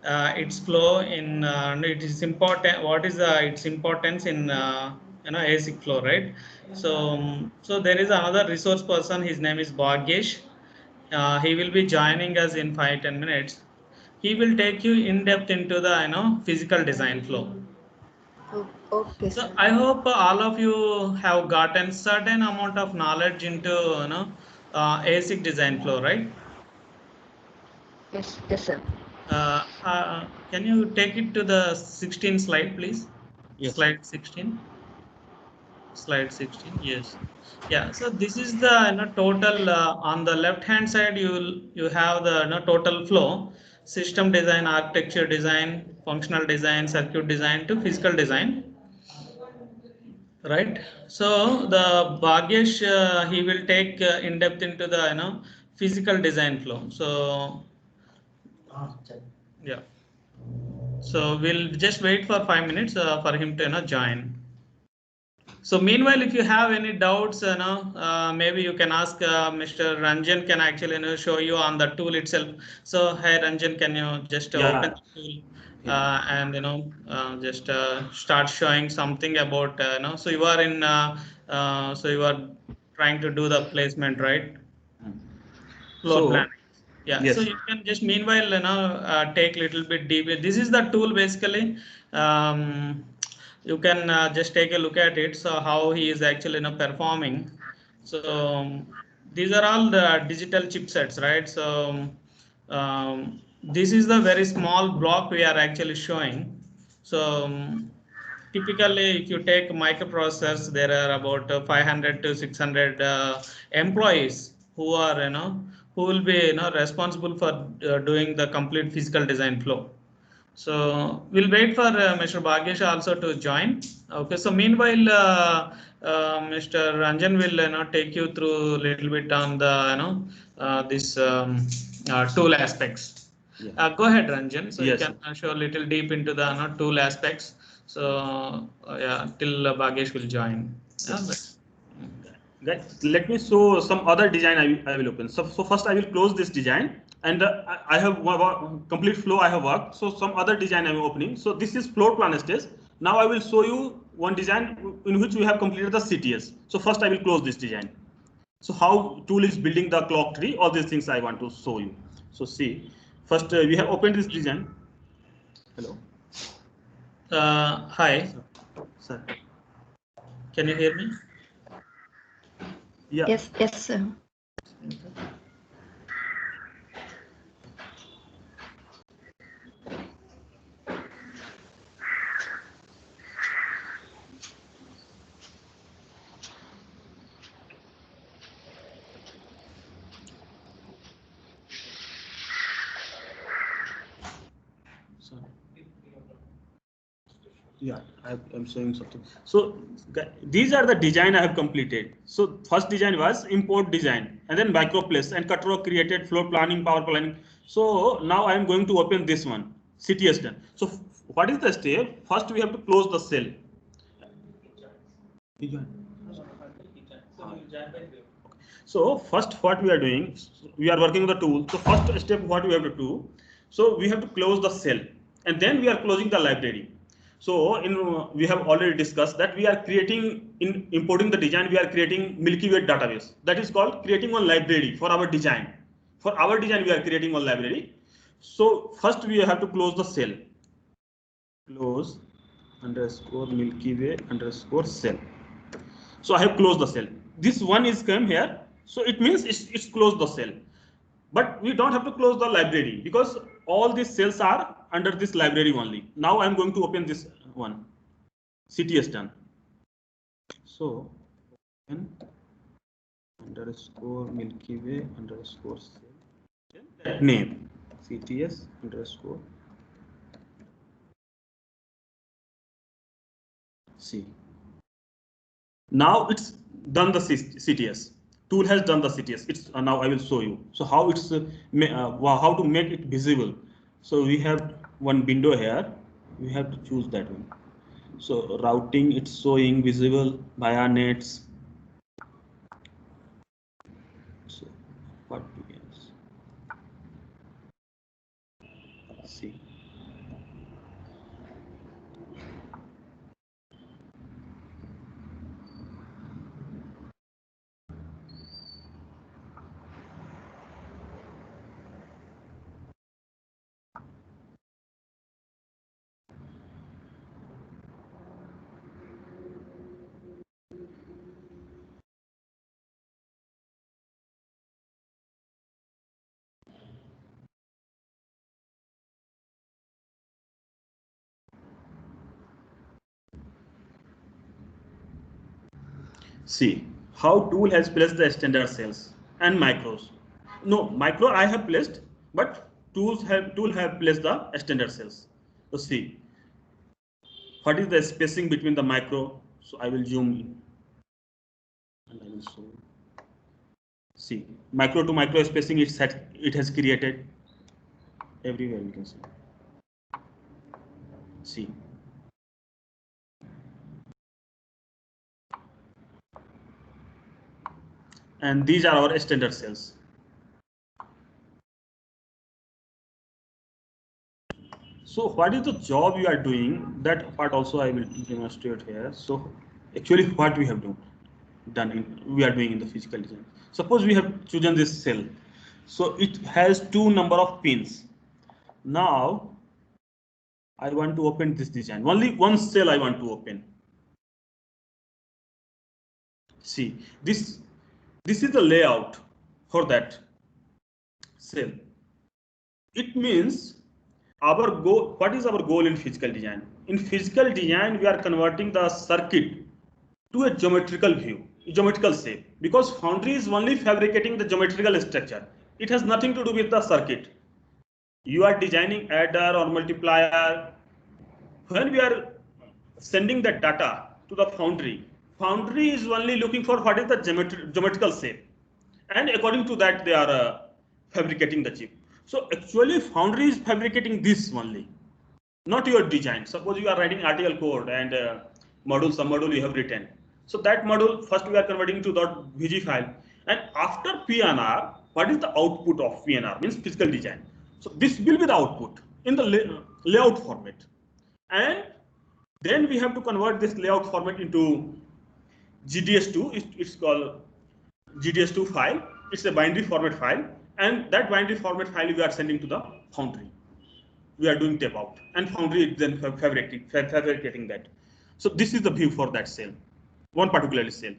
its flow in, it is important. What is its importance in, ASIC flow, right? So, so there is another resource person. His name is Bhagyesh. He will be joining us in 5-10 minutes. He will take you in depth into the physical design flow. Okay, So sir. I hope all of you have gotten certain amount of knowledge into ASIC design flow, right? Yes, yes, sir. Can you take it to the 16 slide, please? Yes. Slide 16. Slide 16. Yes. Yeah. So this is the total. On the left hand side, you have the total flow: system design, architecture design, functional design, circuit design to physical design. Right. So the Bhagyesh, he will take in depth into the physical design flow. So yeah. So we'll just wait for 5 minutes for him to join. So meanwhile, if you have any doubts, maybe you can ask Mr. Ranjan can actually show you on the tool itself. So hi Ranjan, can you just open the tool and just start showing something about so you are in so you are trying to do the placement, right? Floor So plan. Yeah, so yes. you can just meanwhile take little bit deep. This is the tool basically. You can just take a look at it. So how he is actually performing. So these are all the digital chipsets, right? So this is the very small block we are actually showing. So typically, if you take microprocessors, there are about 500 to 600 employees who are who will be responsible for doing the complete physical design flow. So we'll wait for Mr. Bhagyesh also to join. Okay. So meanwhile, Mr. Ranjan will take you through a little bit on the this tool aspects. Yeah. Go ahead, Ranjan. So you Yes. can show a little deep into the tool aspects. So yeah, till Bhagyesh will join. Guys, let me show some other design I will open. So first I will close this design, and I have complete flow I have worked. So some other design I am opening. So this is floor plan stage. Now I will show you one design in which we have completed the CTS. So first I will close this design. So how tool is building the clock tree, all these things I want to show you. So see, first we have opened this design. Hello. Hi. Sir. Can you hear me? Yeah. Yes, yes, sir. Yeah, I'm showing something. So these are the design I have completed. So first design was import design, and then microplace and Cutro created floor planning, power planning. So now I am going to open this one, CTS done. So what is the step? First we have to close the cell. So first what we are doing, we are working with the tool. So first step what we have to do, so we have to close the cell, and then we are closing the library. So we have already discussed that we are creating, in importing the design, we are creating Milky Way database. That is called creating one library for our design. For our design we are creating one library. So first we have to close the cell. Close underscore Milky Way underscore cell. So I have closed the cell. This one is come here. So it means it's closed the cell. But we don't have to close the library because all these cells are under this library only. Now I'm going to open this one. CTS done. So underscore Milky Way underscore cell. Name CTS underscore C. Now it's done the CTS. Tool has done the CTS. It's now I will show you. So how it's how to make it visible. So we have one window here. We have to choose that one. So routing, it's showing visible via nets. So what we can see. See how tool has placed the standard cells and micros. No, micro I have placed, but tool have placed the standard cells. So see what is the spacing between the micro. So I will zoom in and I will show. See micro to micro spacing it has created everywhere you can see. See. And these are our standard cells. So what is the job you are doing? That part also I will demonstrate here. So actually what we have we are doing in the physical design. Suppose we have chosen this cell. So it has two number of pins. Now I want to open this design. Only one cell I want to open. See this is the layout for that cell. It means our goal, what is our goal in physical design? In physical design, we are converting the circuit to a geometrical view, geometrical shape, because foundry is only fabricating the geometrical structure. It has nothing to do with the circuit. You are designing adder or multiplier. When we are sending the data to the foundry is only looking for what is the geometrical shape, and according to that they are fabricating the chip. So actually foundry is fabricating this only, not your design. Suppose you are writing RTL code and some module you have written. So that module first we are converting to .vg file, and after PNR, what is the output of PNR? Means physical design. So this will be the output in the layout format, and then we have to convert this layout format into GDS2. It's called GDS2 file. It's a binary format file, and that binary format file we are sending to the foundry. We are doing tape out, and foundry is then fabricating that. So this is the view for that cell, one particular cell.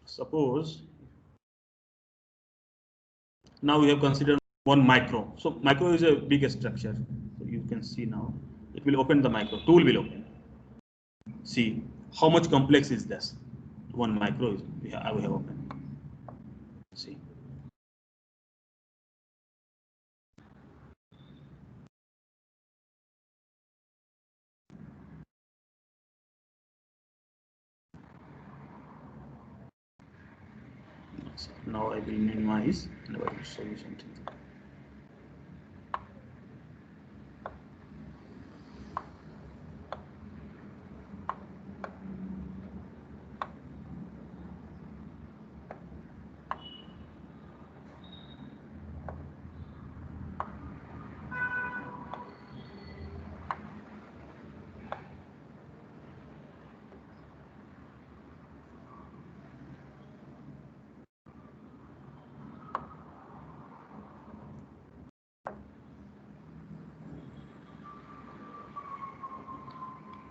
Suppose now we have considered one micro. So micro is a big structure. So you can see now it will open the micro. Tool will open. See how much complex is this? One micro is we have opened. See. Now I will minimize and I will show you something.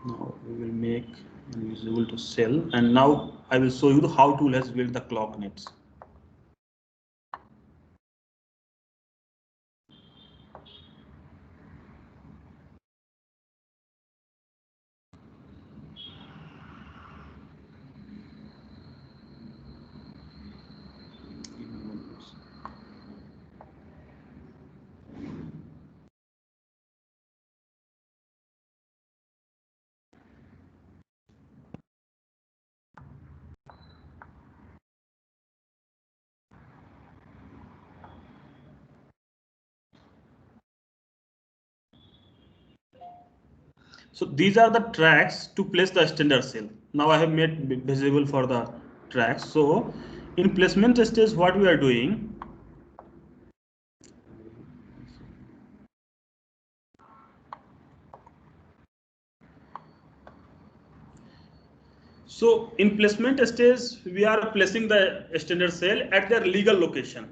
Now we will make visible to cell, and now I will show you how tool has built the clock nets. So these are the tracks to place the standard cell. Now I have made visible for the tracks. So in placement stage, what we are doing, so in placement stage, we are placing the standard cell at their legal location.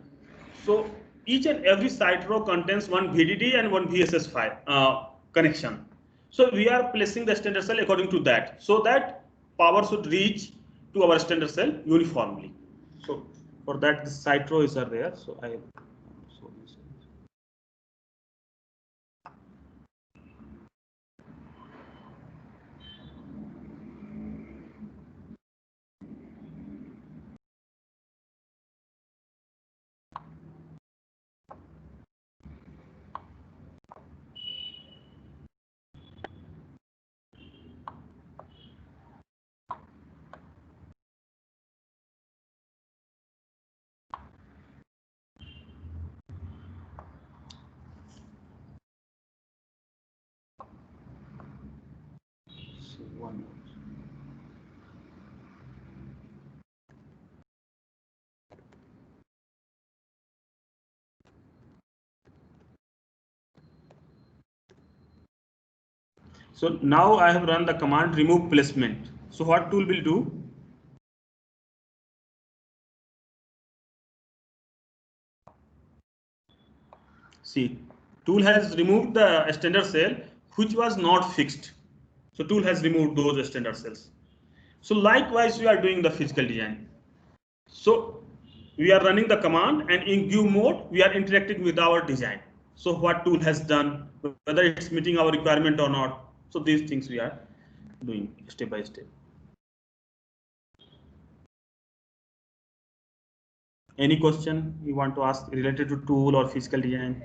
So each and every site row contains one VDD and one VSS file connection. So we are placing the standard cell according to that, so that power should reach to our standard cell uniformly. So for that, the site rows are there. So I. One more. So now I have run the command remove placement. So what tool will do? See, tool has removed the standard cell which was not fixed. So tool has removed those standard cells. So likewise, we are doing the physical design. So we are running the command, and in give mode, we are interacting with our design. So what tool has done, whether it's meeting our requirement or not. So these things we are doing step by step. Any question you want to ask related to tool or physical design?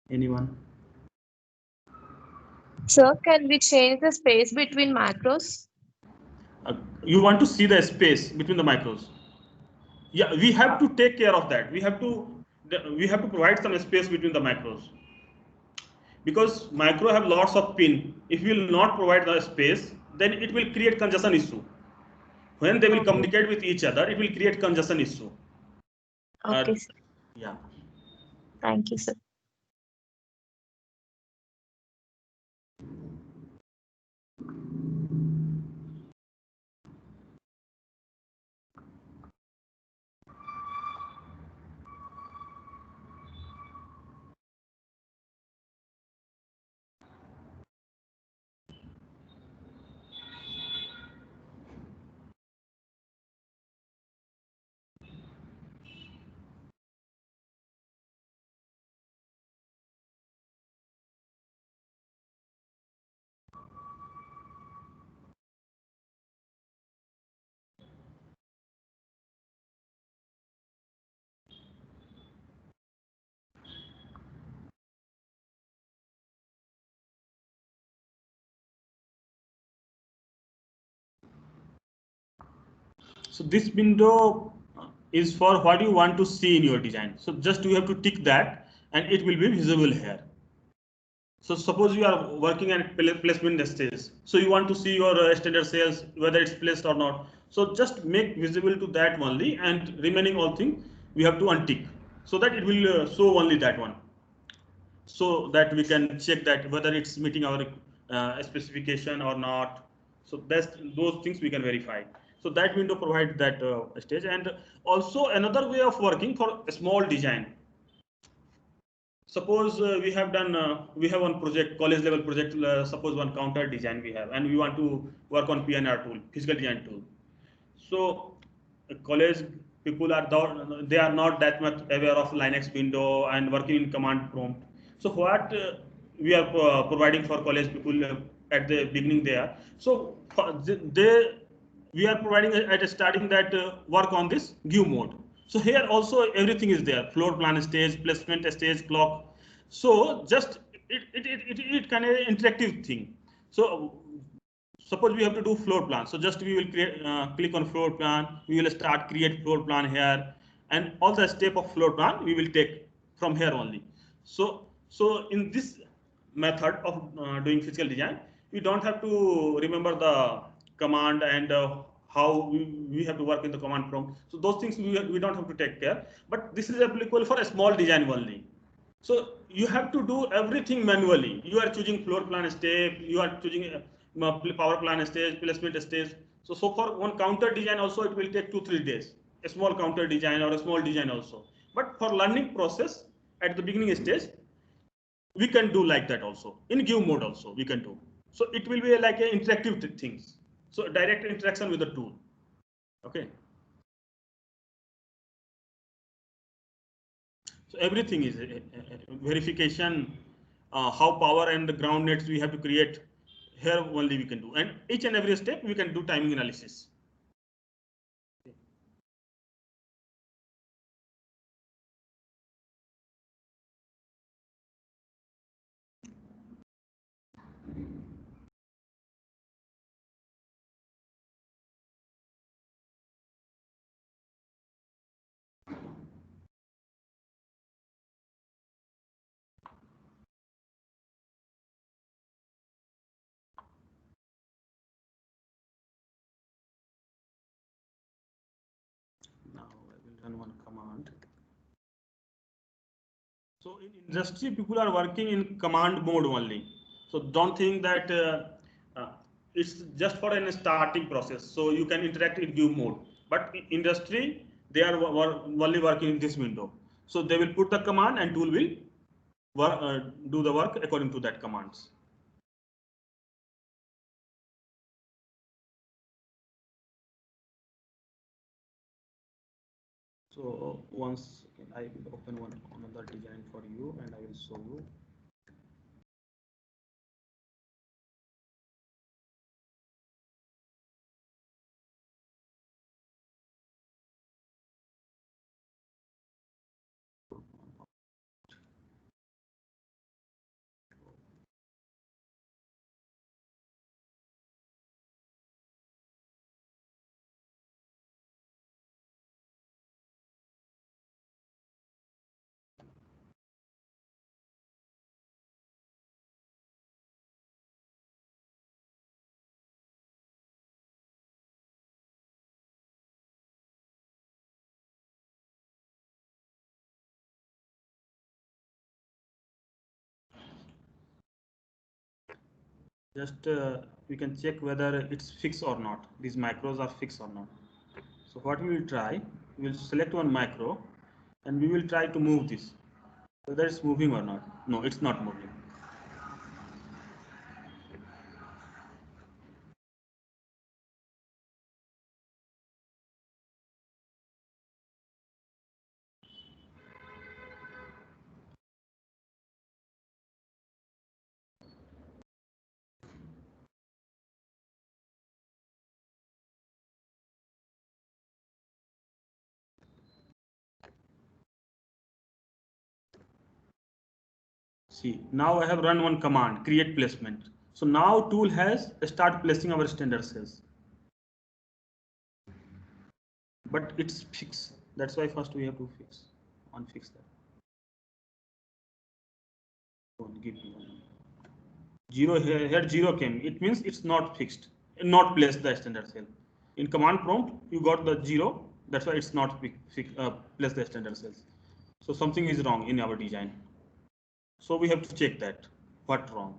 Anyone? Sir, can we change the space between macros? You want to see the space between the macros? Yeah, we have to take care of that. We have to provide some space between the macros, because macro have lots of pin. If we will not provide the space, then it will create congestion issue. When they will communicate with each other, it will create congestion issue. Okay, sir. Yeah. Thank you, sir. So this window is for what you want to see in your design. So just you have to tick that, and it will be visible here. So suppose you are working at placement stage. So you want to see your standard cells, whether it's placed or not. So just make visible to that only, and remaining all thing we have to untick, so that it will show only that one. So that we can check that whether it's meeting our specification or not. So that's those things we can verify. So that window provides that stage. And also another way of working for a small design. Suppose we have one project, college level project, suppose one counter design we have, and we want to work on PNR tool, physical design tool. So college people they are not that much aware of Linux window and working in command prompt. So what we are providing for college people at the beginning there. So we are providing at starting that work on this give mode. So here also everything is there: floor plan stage, placement stage, clock. So just it kind of interactive thing. So suppose we have to do floor plan. So just we will click on floor plan. We will start create floor plan here, and all the step of floor plan we will take from here only. So in this method of doing physical design. You don't have to remember the command and how we have to work in the command prompt. So those things we don't have to take care. But this is applicable for a small design only. So you have to do everything manually. You are choosing floor plan step, you are choosing power plan stage, placement stage. So for one counter design also it will take 2-3 days. A small counter design or a small design also. But for learning process at the beginning stage, we can do like that also. In give mode also we can do. So it will be like a interactive things. So direct interaction with the tool. Okay. So everything is a verification, how power and the ground nets we have to create. Here only we can do, and each and every step we can do timing analysis. Now I will run one command. So in industry, people are working in command mode only. So don't think that it's just for an starting process. So you can interact in give mode. But in industry, they are only working in this window. So they will put the command and tool will do the work according to that commands. So once I will open one another design for you and I will show you. Just we can check whether it's fixed or not. These macros are fixed or not. So what we will try, we will select one macro and we will try to move this, whether it's moving or not. No, it's not moving. See, now I have run one command, create placement. So now tool has start placing our standard cells. But it's fixed. That's why first we have to unfix that. Don't give me one. Zero here zero came. It means it's not fixed, not placed the standard cell. In command prompt, you got the zero. That's why it's not place the standard cells. So something is wrong in our design. So we have to check that. What wrong?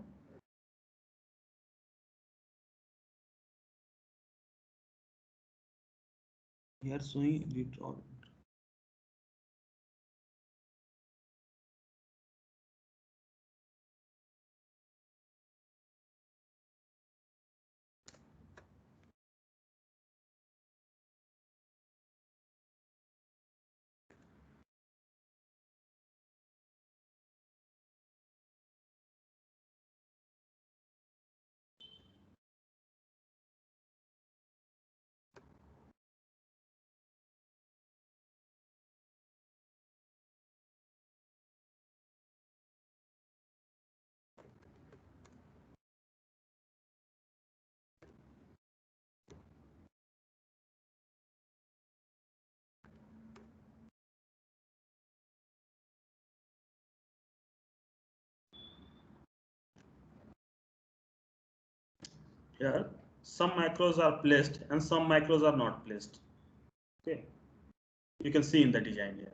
Here showing it all. Here, some macros are placed and some macros are not placed. Okay, you can see in the design here.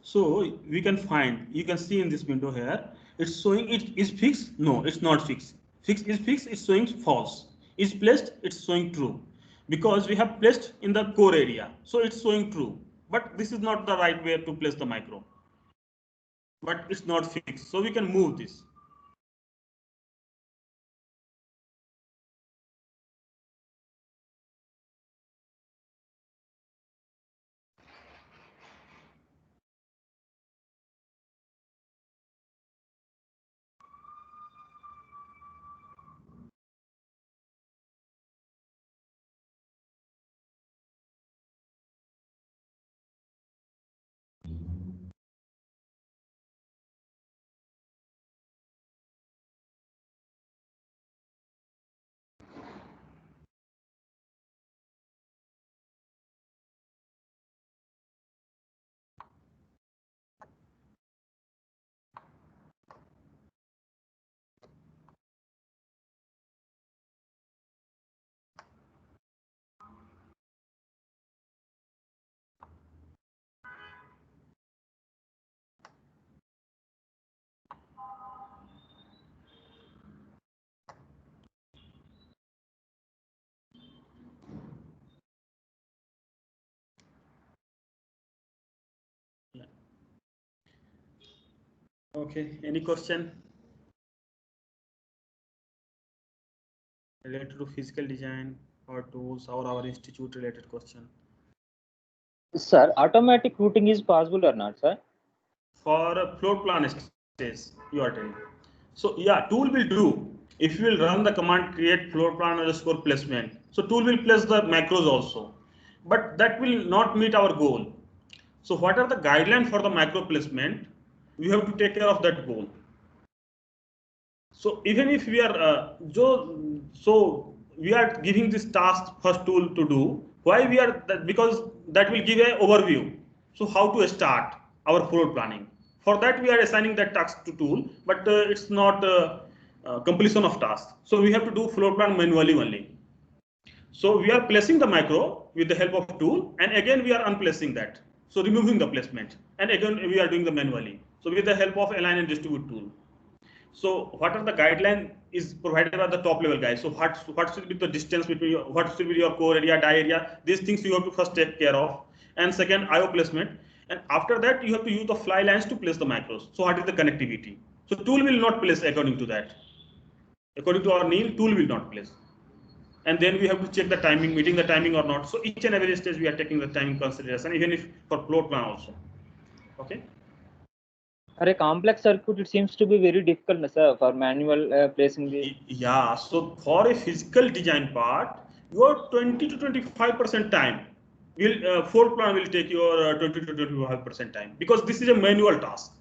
So we can find, you can see in this window here, it's showing it is fixed. No, it's not fixed. Fixed is fixed, it's showing false. Is placed, it's showing true. Because we have placed in the core area, so it's showing true. But this is not the right way to place the macro. But it's not fixed, so we can move this. Yeah. Okay, any question related to physical design or tools or our institute related question? Sir, automatic routing is possible or not, sir? For a floor plan stage, you are telling. So yeah, tool will do. If you will run the command create floor plan underscore placement, so tool will place the macros also, but that will not meet our goal. So what are the guidelines for the macro placement? We have to take care of that goal. So even if we are so we are giving this task first tool to do. Why we are that? Because that will give an overview. So how to start our floor planning. For that we are assigning that task to tool, but it's not completion of task. So we have to do floor plan manually only. So we are placing the macro with the help of tool, and again we are unplacing that. So removing the placement, and again we are doing the manually. So with the help of align and distribute tool. So what are the guideline is provided at the top level, guys? So what should be the distance between your, what should be your core area, die area? These things you have to first take care of. And second, IO placement. And after that, you have to use the fly lines to place the macros. So what is the connectivity? So tool will not place according to that. According to our need, tool will not place. And then we have to check the timing, meeting the timing or not. So each and every stage we are taking the timing consideration, even if for floor plan also. Okay. For a complex circuit, it seems to be very difficult, sir, for manual placing the. Yeah, so for a physical design part, your 20 to 25% time will floor plan will take your 20 to 25% time, because this is a manual task.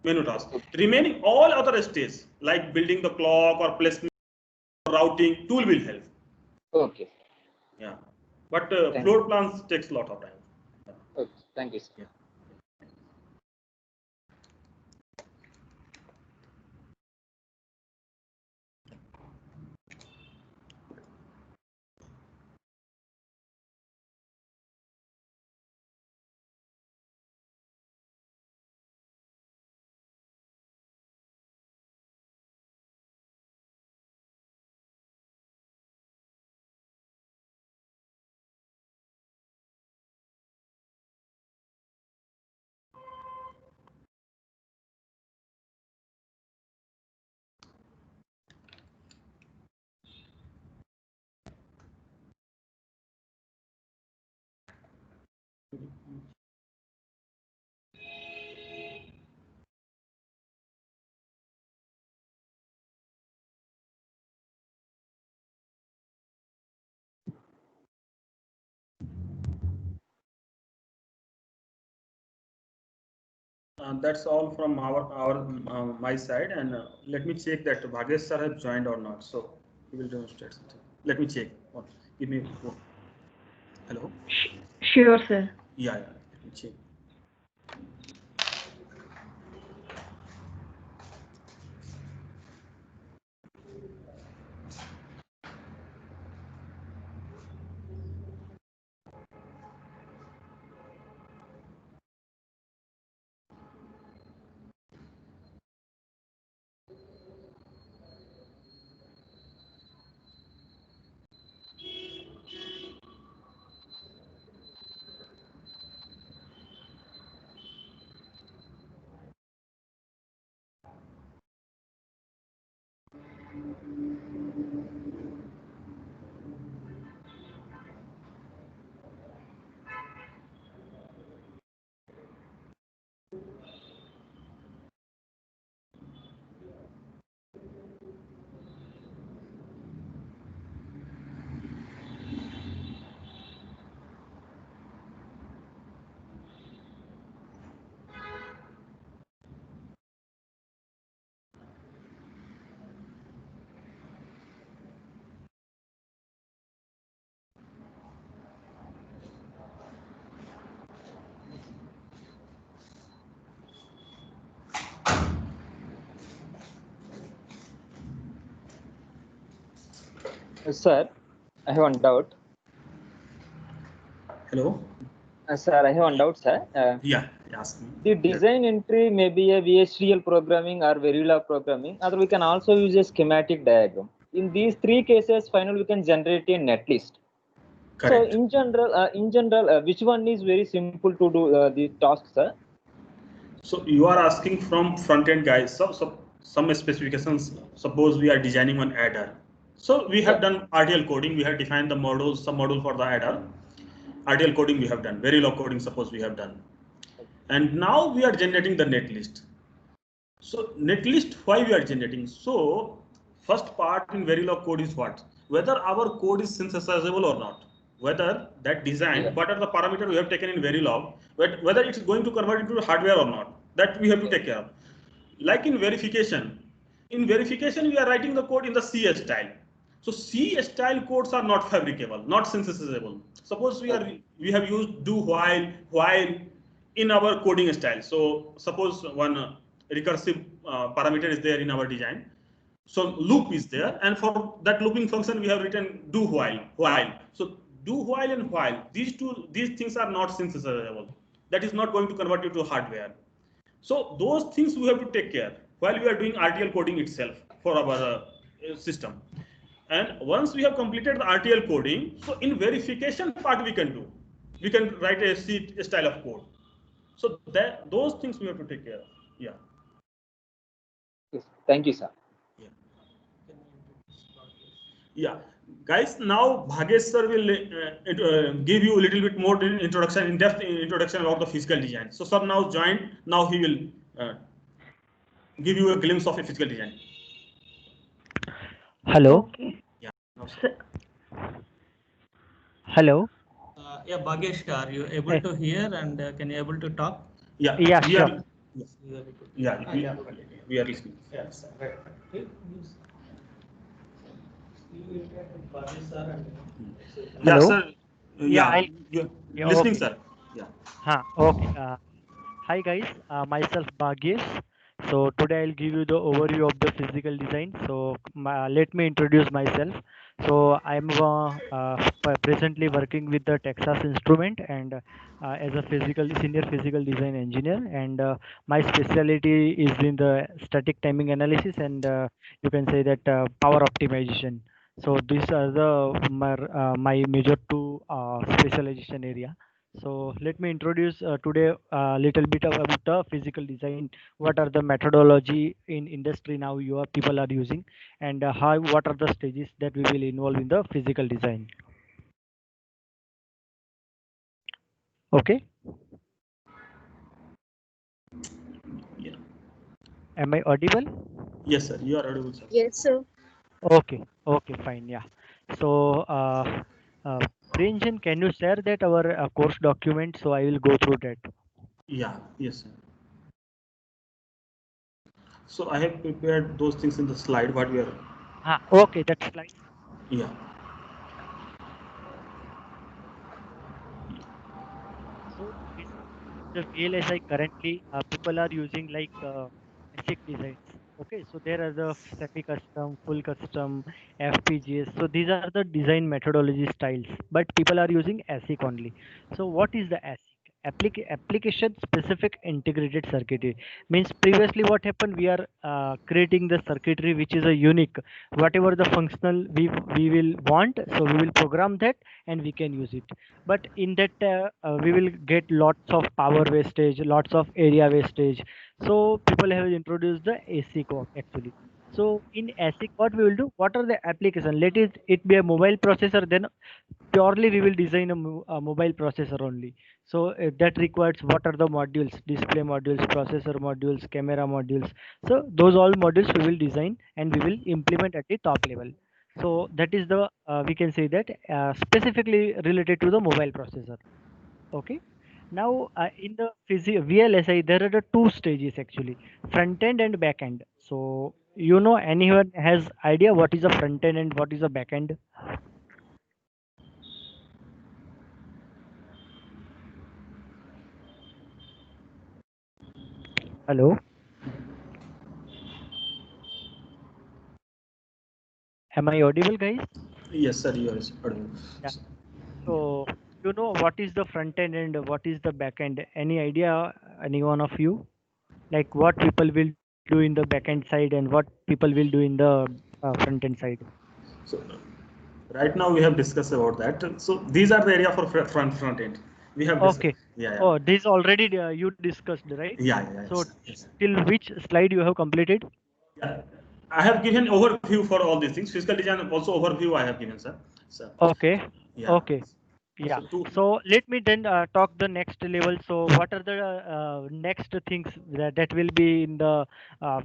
Manual task. Remaining all other stages like building the clock or placement, routing, tool will help. Okay. Yeah, but Thank floor plans takes a lot of time. Okay. Thank you, sir. Yeah. That's all from our my side, and let me check that Bhagesh sir has joined or not. So he will demonstrate something. Let me check. Give me. Hello. Sure, sir. Yeah, yeah. Let me check. Sir, I have one doubt. Hello. Sir, I have one doubt, sir. Yeah, ask me. The design entry may be a VHDL programming or Verilog programming, or we can also use a schematic diagram. In these three cases, finally we can generate a netlist. So Correct. in general, which one is very simple to do the task, sir? So you are asking from front end guys. So some specifications. Suppose we are designing one adder. So we have done RTL coding. We have defined the model, some model for the adder. RTL coding we have done. Verilog coding suppose we have done. And now we are generating the netlist. So netlist, why we are generating? So first part in Verilog code is what? Whether our code is synthesizable or not. Whether that design, what are the parameters we have taken in Verilog, whether it's going to convert into hardware or not. That we have to take care of. Like in verification we are writing the code in the C style. So C style codes are not fabricable, not synthesizable. Suppose we have used do while in our coding style. So suppose one recursive parameter is there in our design. So loop is there, and for that looping function we have written do while. So do while and while, these things are not synthesizable. That is not going to convert you to hardware. So those things we have to take care while we are doing RTL coding itself for our system. And once we have completed the RTL coding, so in verification part we can do. We can write a C style of code. So those things we have to take care of. Yeah. Yes. Thank you, sir. Yeah. Yeah. Guys, now Bhagesh sir will give you a little bit more introduction, in-depth introduction about the physical design. So sir now joined. Now he will give you a glimpse of a physical design. Hello. Okay. Yeah. No, Hello. Yeah, Bhagesh, are you able to hear and can you able to talk? Yeah. Yeah, we sure. are. Yeah. We are listening. Yes, right. Yeah, Hello? sir. Yeah, Yeah, listening, okay. sir. Yeah. Okay. Hi guys, myself Bhagesh. So today I'll give you the overview of the physical design. So let me introduce myself. So I'm presently working with the Texas Instrument and as a senior physical design engineer, and my specialty is in the static timing analysis, and you can say that power optimization. So these are my major two specialization area. So let me introduce today a little bit about the physical design. What are the methodology in industry now people are using, and what are the stages that we will involve in the physical design. Okay. Yeah. Am I audible? Yes, sir. You are audible, sir. Yes, sir. Okay. Okay. Fine. Yeah. So Priyanjan, can you share that our course document? So I will go through that. Yeah. Yes, sir. So I have prepared those things in the slide. What we are. Okay. That's slide. Yeah. So this the VLSI currently people are using like ASIC designs. Okay, so there are the semi-custom, full custom, FPGAs. So these are the design methodology styles, but people are using ASIC only. So what is the ASIC? Application specific integrated circuitry means previously what happened, we are creating the circuitry which is a unique, whatever the functional we will want, so we will program that and we can use it. But in that we will get lots of power wastage, lots of area wastage. So people have introduced the ASIC actually. So in ASIC, what we will do? What are the application? Let it be a mobile processor. Then purely we will design a mobile processor only. So that requires what are the modules? Display modules, processor modules, camera modules. So those all modules we will design and we will implement at the top level. So that is the we can say that specifically related to the mobile processor. Okay. Now in the VLSI there are the two stages actually, front end and back end. So anyone has idea what is a front end and what is a back end? Hello. Am I audible, guys? Yes, sir. You are audible. Yeah. So what is the front end and what is the back end? Any idea, any one of you? Like what people will do in the back end side and what people will do in the front end side? So right now we have discussed about that. So these are the area for front end. We have Okay. yeah. Oh, this already you discussed, right? Yeah. So Yes. till which slide you have completed? Yeah. I have given overview for all these things. Physical design also overview I have given, sir. So Okay. yeah. Okay. Yeah. So let me then talk the next level. So what are the next things that will be in the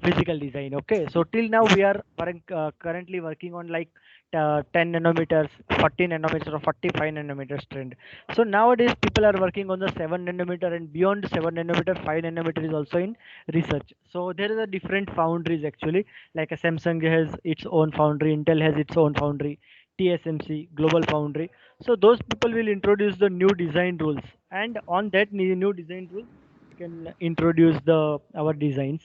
physical design? Okay. So till now we are currently working on like 10 nanometers, 40 nanometers or 45 nanometers trend. So nowadays people are working on the 7 nanometer and beyond 7 nanometer, 5 nanometer is also in research. So there is a different foundries actually, like a Samsung has its own foundry, Intel has its own foundry, TSMC, Global Foundry. So those people will introduce the new design rules, and on that new design rules, we can introduce our designs.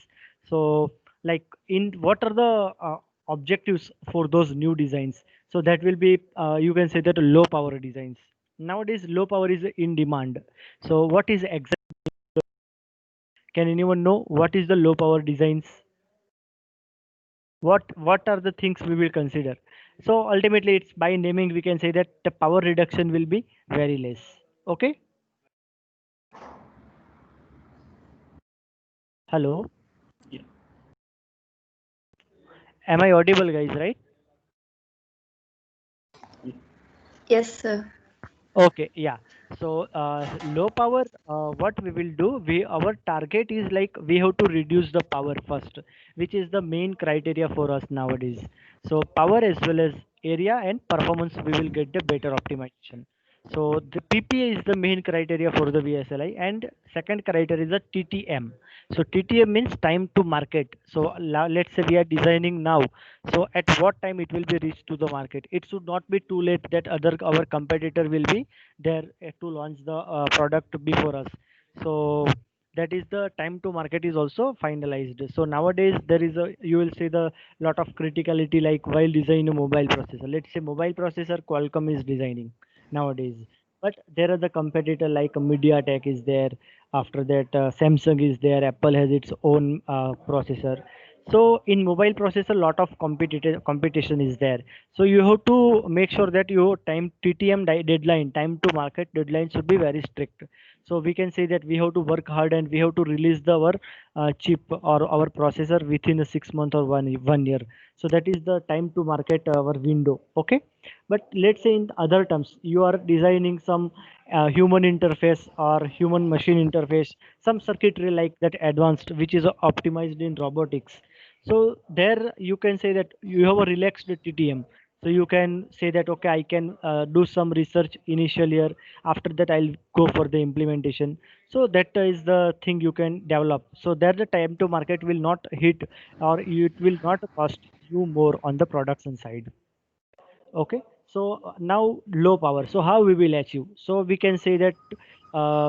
So like in what are the objectives for those new designs? So that will be you can say that low power designs. Nowadays, low power is in demand. So what is exact? Can anyone know what is the low power designs? What are the things we will consider? So ultimately it's by naming we can say that the power reduction will be very less. Okay. Hello. Yeah. Am I audible, guys? Right? Yes, sir. Okay. Yeah. So low power, what we will do, our target is like we have to reduce the power first, which is the main criteria for us nowadays. So power as well as area and performance, we will get the better optimization. So the PPA is the main criteria for the VSLI, and second criteria is the TTM. So TTM means time to market. So let's say we are designing now. So at what time it will be reached to the market? It should not be too late that our competitor will be there to launch the product before us. So that is the time to market is also finalized. So nowadays there is a you will see the lot of criticality like while designing a mobile processor. Let's say mobile processor Qualcomm is designing nowadays, but there are the competitor like MediaTek is there. After that, Samsung is there. Apple has its own processor. So in mobile processor, lot of competition is there. So you have to make sure that your time TTM deadline, time to market deadline should be very strict. So we can say that we have to work hard and we have to release our chip or our processor within a 6 month or one year. So that is the time to market our window. Okay. But let's say in other terms, you are designing some human interface or human machine interface, some circuitry like that advanced, which is optimized in robotics. So there you can say that you have a relaxed TTM. So you can say that, okay, I can do some research initial year. After that, I'll go for the implementation. So that is the thing you can develop. So there the time to market will not hit or it will not cost you more on the production side. Okay. So now low power. So how we will achieve? So we can say that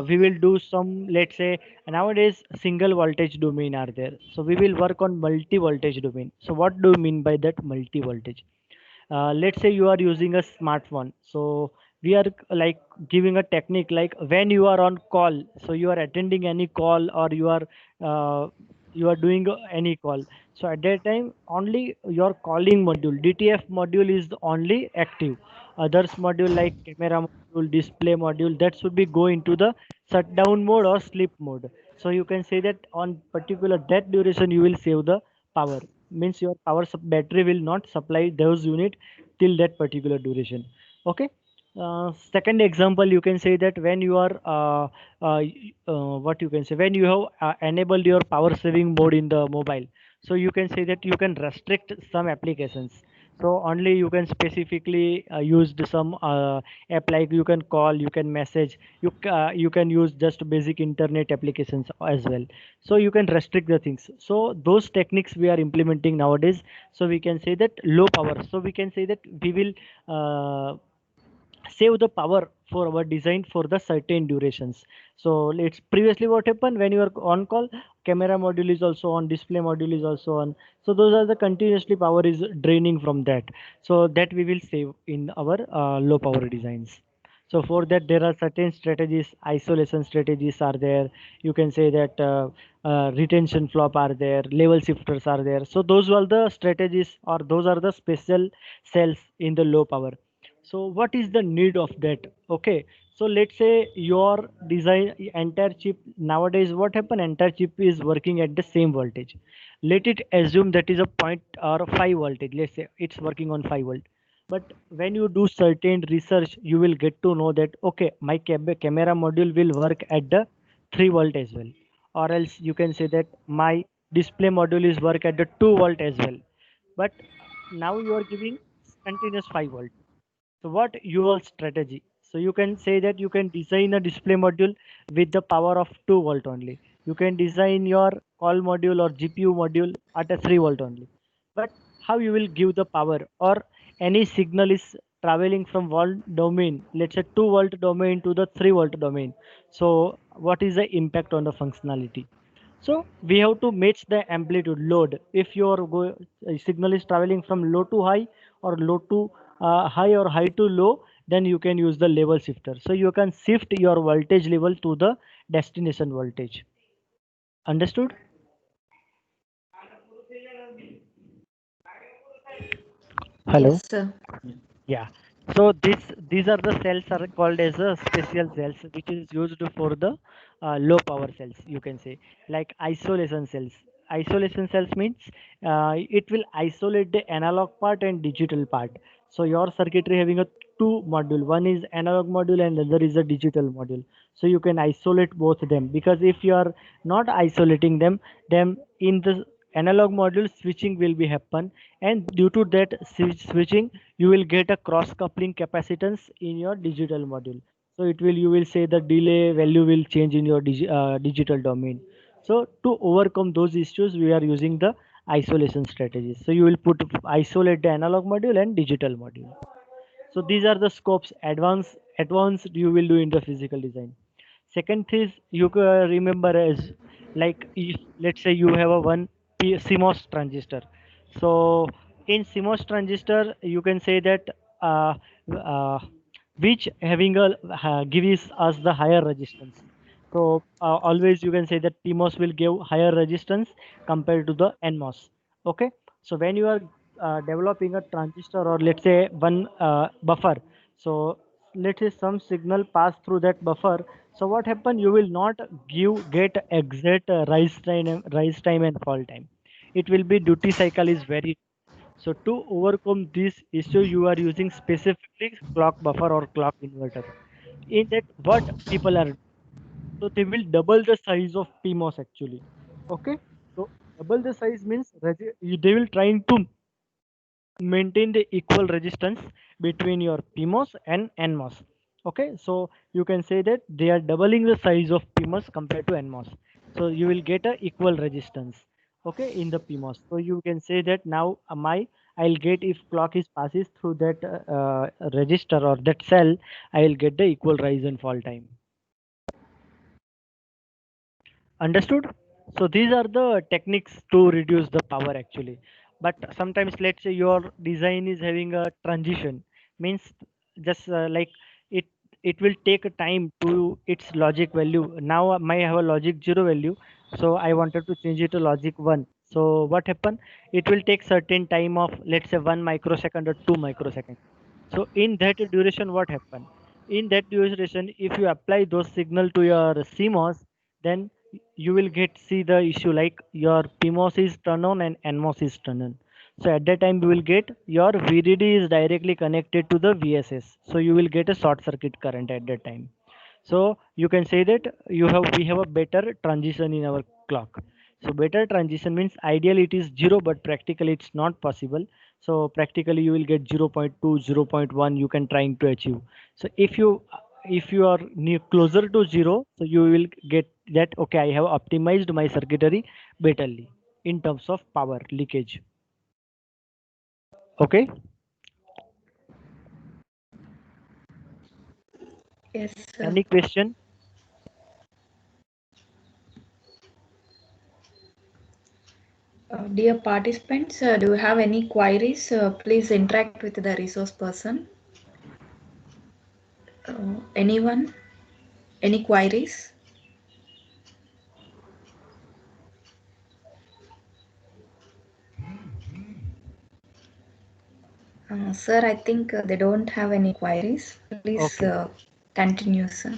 we will do some, let's say nowadays single voltage domain are there. So we will work on multi voltage domain. So what do you mean by that multi voltage? Let's say you are using a smartphone. So we are like giving a technique like when you are on call, so you are attending any call or you are doing any call. So at that time only your calling module DTF module is only active. Others module like camera module, display module, that should be go into the shutdown mode or sleep mode. So you can say that on particular that duration you will save the power. means your battery will not supply those unit till that particular duration. Okay. Second example, you can say that when you are what you can say, when you have enabled your power saving mode in the mobile, so you can say that you can restrict some applications. So only you can specifically use some app, like you can call, you can message, you can use just basic internet applications as well. So you can restrict the things. So those techniques we are implementing nowadays. So we can say that low power. So we can say that we will save the power for our design for the certain durations. So it's previously what happened, when you are on call, camera module is also on, display module is also on. So those are the continuously power is draining from that. So that we will save in our low power designs. So for that there are certain strategies, isolation strategies are there. You can say that retention flop are there, level shifters are there. So those are the strategies, or those are the special cells in the low power. So what is the need of that? Okay, so let's say your design entire chip nowadays, what happen, entire chip is working at the same voltage. Let it assume that is a point or 5 voltage. Let's say it's working on 5 volt. But when you do certain research, you will get to know that okay, my camera module will work at the 3 volt as well, or else you can say that my display module is work at the 2 volt as well. But now you are giving continuous 5 volt. So what your strategy? So you can say that you can design a display module with the power of 2 volt only. You can design your call module or GPU module at a 3 volt only. But how you will give the power, or any signal is traveling from one domain, let's say 2 volt domain to the 3 volt domain. So what is the impact on the functionality? So we have to match the amplitude load. If your signal is traveling from low to high, or low to high, or high to low, then you can use the level shifter. So you can shift your voltage level to the destination voltage. Understood? Hello. Yes, sir. Yeah. So these are the cells are called as a special cells, which is used for the low power cells. You can say like isolation cells. Isolation cells means it will isolate the analog part and digital part. So your circuitry having a two module. One is analog module and the other is a digital module. So you can isolate both of them, because if you are not isolating them, then in the analog module switching will be happen, and due to that switching you will get a cross coupling capacitance in your digital module. So it will, you will say the delay value will change in your digital domain. So to overcome those issues we are using the isolation strategies. So you will isolate the analog module and digital module. So these are the scopes advanced you will do in the physical design. Second is you can remember as, like if let's say you have a one CMOS transistor. So in CMOS transistor you can say that uh, uh, which having a gives us the higher resistance. So always you can say that PMOS will give higher resistance compared to the NMOS. Okay. So when you are developing a transistor, or let's say one buffer, so let's say some signal pass through that buffer. So what happen, you will not get exact rise time and fall time. It will be duty cycle is very. So to overcome this issue you are using specifically clock buffer or clock inverter. In that what people are, so they will double the size of PMOS actually. Okay. So double the size means they will trying to maintain the equal resistance between your PMOS and NMOS. Okay, so you can say that they are doubling the size of PMOS compared to NMOS. So you will get a equal resistance. Okay, in the PMOS. So you can say that now I'll get, if clock is passes through that register or that cell, I'll get the equal rise and fall time. Understood? So these are the techniques to reduce the power actually. But sometimes let's say your design is having a transition, means just like it it will take a time to its logic value. Now I might have a logic 0 value, so I wanted to change it to logic 1. So what happen? It will take certain time of, let's say, 1 microsecond or 2 microsecond. So in that duration, what happen? In that duration, if you apply those signal to your CMOS, then you will see the issue like your PMOS is turned on and NMOS is turned on. So at that time you will get your VDD is directly connected to the VSS. So you will get a short circuit current at that time. So you can say that we have a better transition in our clock. So better transition means ideally it is 0, but practically it's not possible. So practically you will get 0.2, 0.1 you can trying to achieve. So if you are closer to 0, so you will get that okay, I have optimized my circuitry betterly in terms of power leakage. Okay. Yes, sir. Any question? Dear participants, do you have any queries? Please interact with the resource person. Anyone? Any queries? Sir, I think they don't have any queries. Please Okay. continue, sir.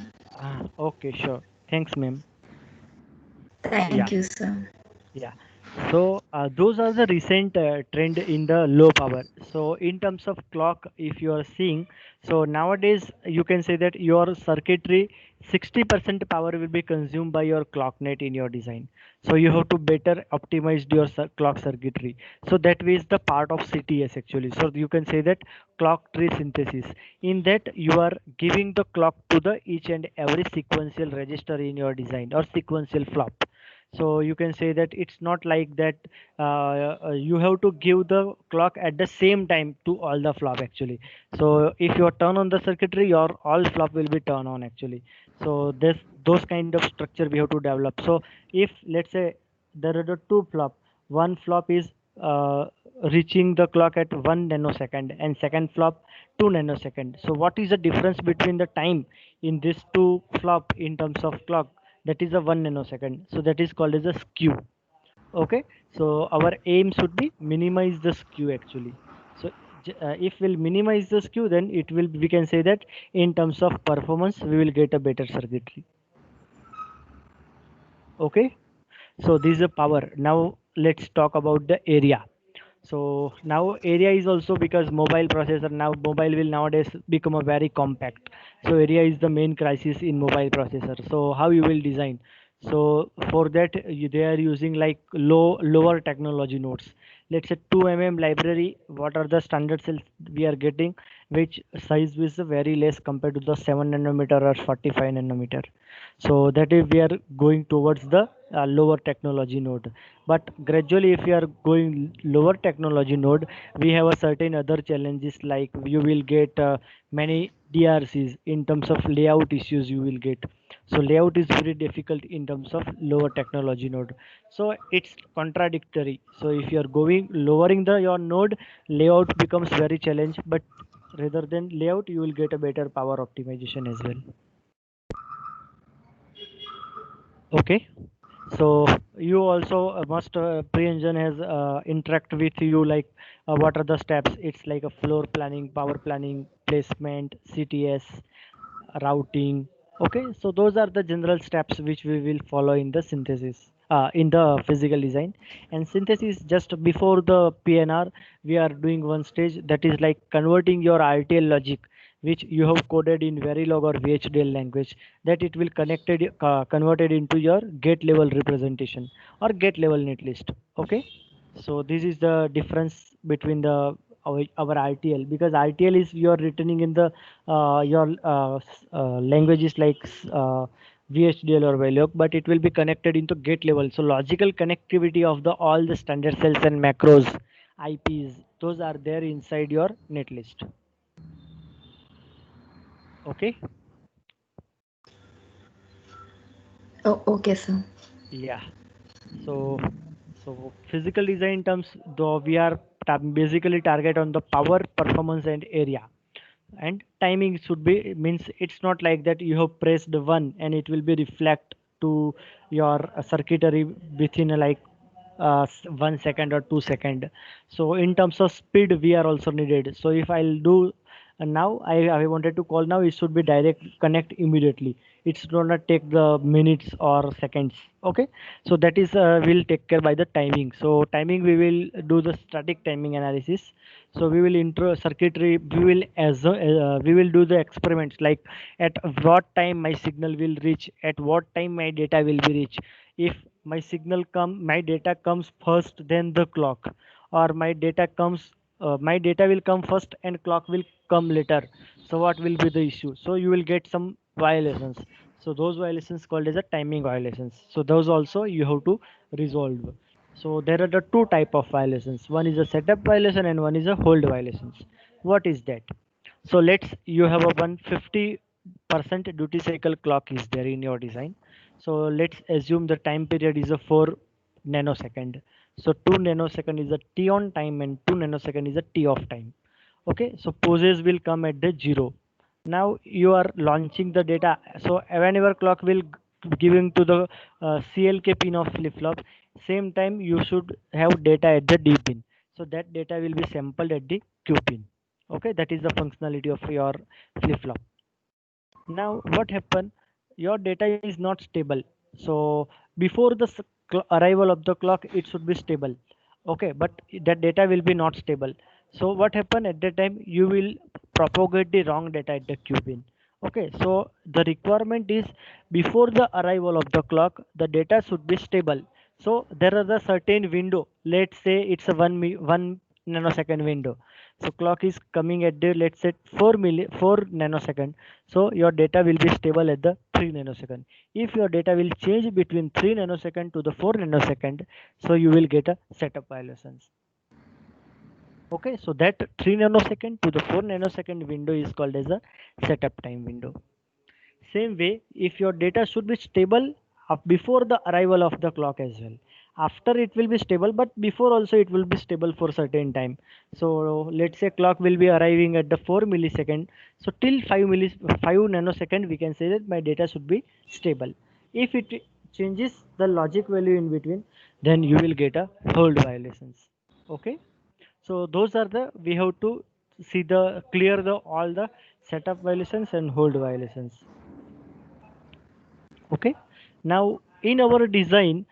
Okay, sure. Thanks, ma'am. Yeah. Thank you, sir. Yeah. So those are the recent trend in the low power. So in terms of clock, if you are seeing, so nowadays you can say that your circuitry 60% power will be consumed by your clock net in your design. So you have to better optimize your clock circuitry. So that is the part of CTS actually. So you can say that clock tree synthesis. In that you are giving the clock to the each and every sequential register in your design or sequential flop. So you can say that it's not like that you have to give the clock at the same time to all the flop actually. So if you turn on the circuitry, your all flop will be turned on actually. So this those kind of structure we have to develop. So if let's say there are the two flop, one flop is reaching the clock at 1 nanosecond and second flop 2 nanosecond. So what is the difference between the time in these two flop in terms of clock? That is a 1 nanosecond. So that is called as a skew. Okay. So our aim should be minimize the skew actually. So if we'll minimize the skew, then it will, we can say that in terms of performance, we will get a better circuitry. Okay. So this is a power. Now let's talk about the area. So now area is also because mobile processor, now mobile will nowadays become a very compact. So area is the main crisis in mobile processor. So how you will design? So for that they are using like lower technology nodes. Let's say 2 mm library. What are the standard cells we are getting? Which size is very less compared to the 7 nanometer or 45 nanometer. So that is we are going towards the lower technology node. But gradually if you are going lower technology node, we have a certain other challenges like you will get many DRCs in terms of layout issues you will get. So layout is very difficult in terms of lower technology node. So it's contradictory. So if you are going lowering the your node, layout becomes very challenge, but rather than layout you will get a better power optimization as well. Okay. So you also must pre-engine has interact with you like what are the steps? It's like a floor planning, power planning, placement, CTS, routing. Okay, so those are the general steps which we will follow in the synthesis, in the physical design. And synthesis, just before the PNR, we are doing one stage that is like converting your RTL logic, which you have coded in Verilog or VHDL language, that it will converted into your gate level representation or gate level netlist. Okay, so this is the difference between the our RTL, because RTL is you are returning in the your languages like VHDL or Verilog, but it will be connected into gate level. So logical connectivity of the all the standard cells and macros, IPs, those are there inside your netlist. Okay. Oh, okay, sir. Yeah. So physical design terms, though we are basically target on the power, performance, and area. And timing should be means it's not like that you have pressed one and it will be reflect to your circuitry within like 1 second or 2 second. So in terms of speed we are also needed. So if I'll do And now I wanted to call now, it should be direct connect immediately. It's not take the minutes or seconds. Okay, so that is will take care by the timing. So timing, we will do the static timing analysis. So we will intro circuitry, we will do the experiments like at what time my signal will reach, at what time my data will be reached. If my data comes first then the clock, or my data will come first and clock will come later, so what will be the issue? So you will get some violations. So those violations called as a timing violations. So those also you have to resolve. So there are the two type of violations. One is a setup violation and one is a hold violations. What is that? So you have a 150% duty cycle clock is there in your design. So let's assume the time period is a 4 nanosecond. So 2 nanosecond is a t on time and 2 nanosecond is a t off time. Okay, so poses will come at the 0. Now you are launching the data. So whenever clock will giving to the CLK pin of flip flop, same time you should have data at the D pin. So that data will be sampled at the Q pin. Okay, that is the functionality of your flip flop. Now what happened? Your data is not stable. So before the arrival of the clock, it should be stable. Okay, but that data will be not stable. So what happened at that time? You will propagate the wrong data at the Q pin. Okay, so the requirement is before the arrival of the clock, the data should be stable. So there is a certain window. Let's say it's a 1 nanosecond window. So clock is coming at the, let's say 4 nanosecond. So your data will be stable at the 3 nanosecond. If your data will change between 3 nanosecond to the 4 nanosecond, so you will get a setup violations. Okay, so that 3 nanosecond to the 4 nanosecond window is called as a setup time window. Same way, if your data should be stable before the arrival of the clock as well. After it will be stable, but before also it will be stable for certain time. So let's say clock will be arriving at the 4 millisecond. So till 5 nanosecond, we can say that my data should be stable. If it changes the logic value in between, then you will get a hold violations. Okay. So those are the, we have to see the clear the all the setup violations and hold violations. Okay, now in our design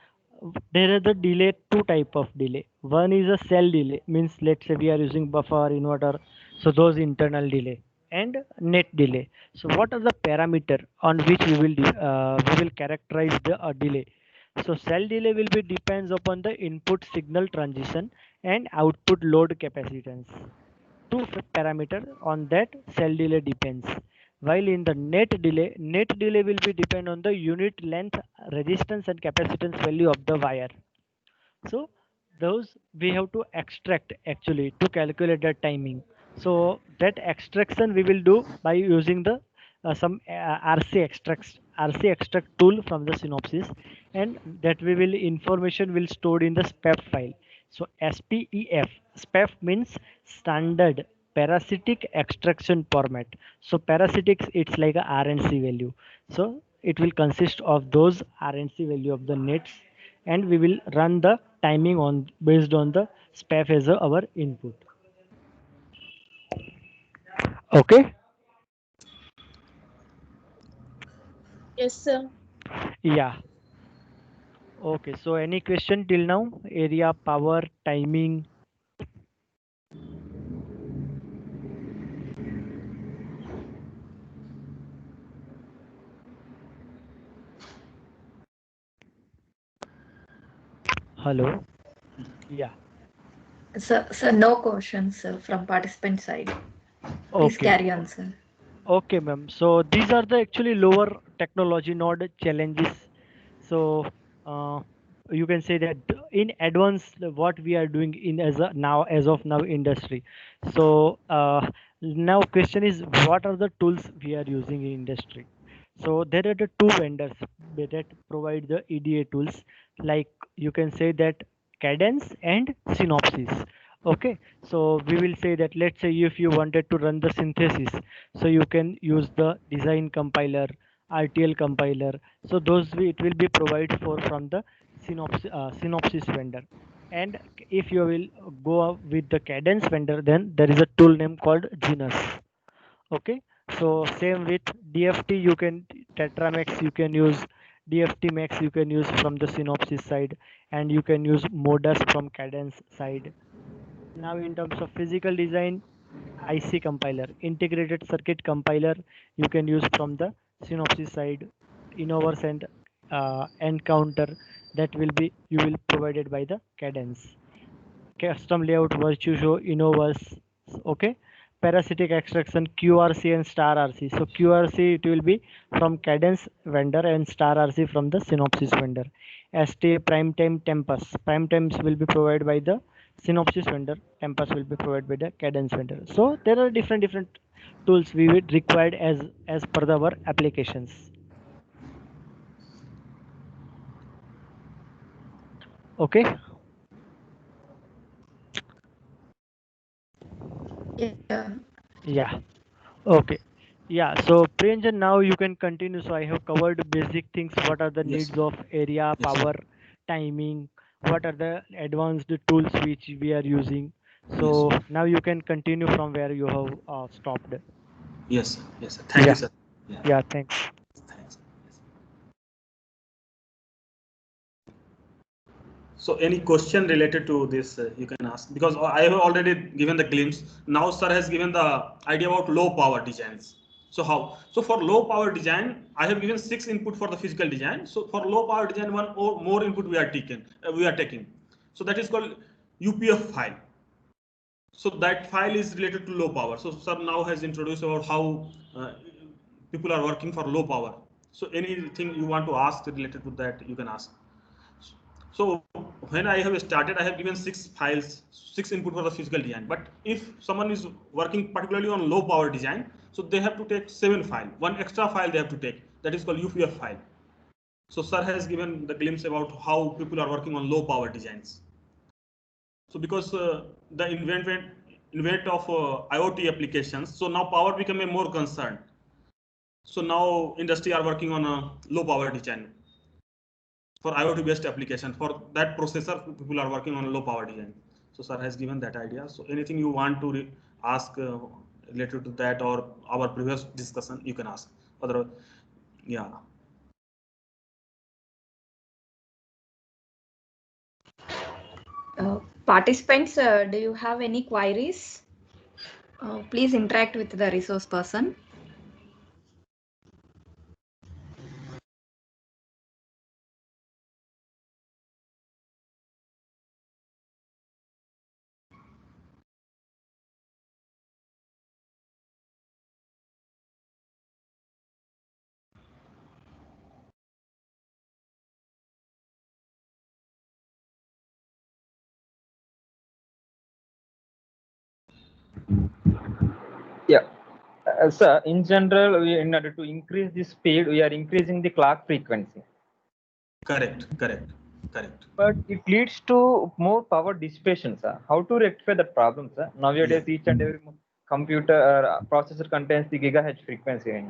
there is a delay, two type of delay. One is a cell delay, means let's say we are using buffer, inverter, so those internal delay, and net delay. So what are the parameter on which we will characterize the delay? So cell delay will be depends upon the input signal transition and output load capacitance. Two parameter on that cell delay depends. While in the net delay will be depend on the unit length, resistance and capacitance value of the wire. So those we have to extract actually to calculate the timing. So that extraction we will do by using the some RC extract tool from the Synopsys, and that we will information will stored in the SPEF file. So SPEF, SPEF means standard parasitic extraction format. So parasitics, it's like a RNC value. So it will consist of those RNC value of the nets, and we will run the timing on based on the SPEF as our input. Okay. Yes, sir. Yeah. Okay. So any question till now? Area, power, timing. Hello. Yeah. So no questions from participant side. Please Okay. carry on, sir. Okay, ma'am. So these are the actually lower technology node challenges. So you can say that in advance what we are doing in as of now industry. So now question is, what are the tools we are using in industry? So there are the two vendors that provide the EDA tools, like you can say that Cadence and Synopsys. Okay, so we will say that, let's say if you wanted to run the synthesis, so you can use the design compiler, RTL compiler. So those it will be provided for from the Synopsys vendor. And if you will go with the Cadence vendor, then there is a tool name called Genus. Okay, so same with DFT, you can Tetramax, you can use DFT Max, you can use from the Synopsys side, and you can use Modus from Cadence side. Now in terms of physical design, IC compiler, integrated circuit compiler, you can use from the Synopsys side. Innovers and Encounter, that will be you will provided by the Cadence. Custom layout, Virtuoso, Innovers. Okay, parasitic extraction, QRC and star RC. So QRC, it will be from Cadence vendor and star RC from the Synopsys vendor. STA, Primetime, Tempus. Primetimes will be provided by the Synopsys vendor. Tempus will be provided by the Cadence vendor. So there are different tools we would required as per our applications. Okay. Yeah. Yeah. Okay. Yeah. So Priyanjan, now you can continue. So I have covered basic things. What are the Yes. needs of area, Yes. power, timing? What are the advanced tools which we are using? Yes. So now you can continue from where you have stopped. Yes. Yes. Thank you, Yeah. sir. Yeah. Yeah. Thanks. Thanks. Yes. So any question related to this, you can ask, because I have already given the glimpse. Now sir has given the idea about low power designs. So how? So for low power design, I have given 6 input for the physical design. So for low power design, one or more input we are taking. So that is called UPF file. So that file is related to low power. So sir now has introduced about how people are working for low power. So anything you want to ask related to that, you can ask. So when I have started, I have given 6 files, 6 input for the physical design. But if someone is working particularly on low power design, so they have to take 7 file, one extra file they have to take. That is called UPF file. So sir has given the glimpse about how people are working on low power designs. So because the invent of IoT applications, so now power become a more concern. So now industry are working on a low power design for IoT based application. For that processor, people are working on a low power design. So sir has given that idea. So anything you want to ask related to that or our previous discussion, you can ask. Other, yeah. Participants, do you have any queries? Please interact with the resource person. Yeah. Sir, in general, in order to increase the speed, we are increasing the clock frequency. Correct. But it leads to more power dissipation, sir. How to rectify that problem, sir? Nowadays, each and every computer processor contains the gigahertz frequency.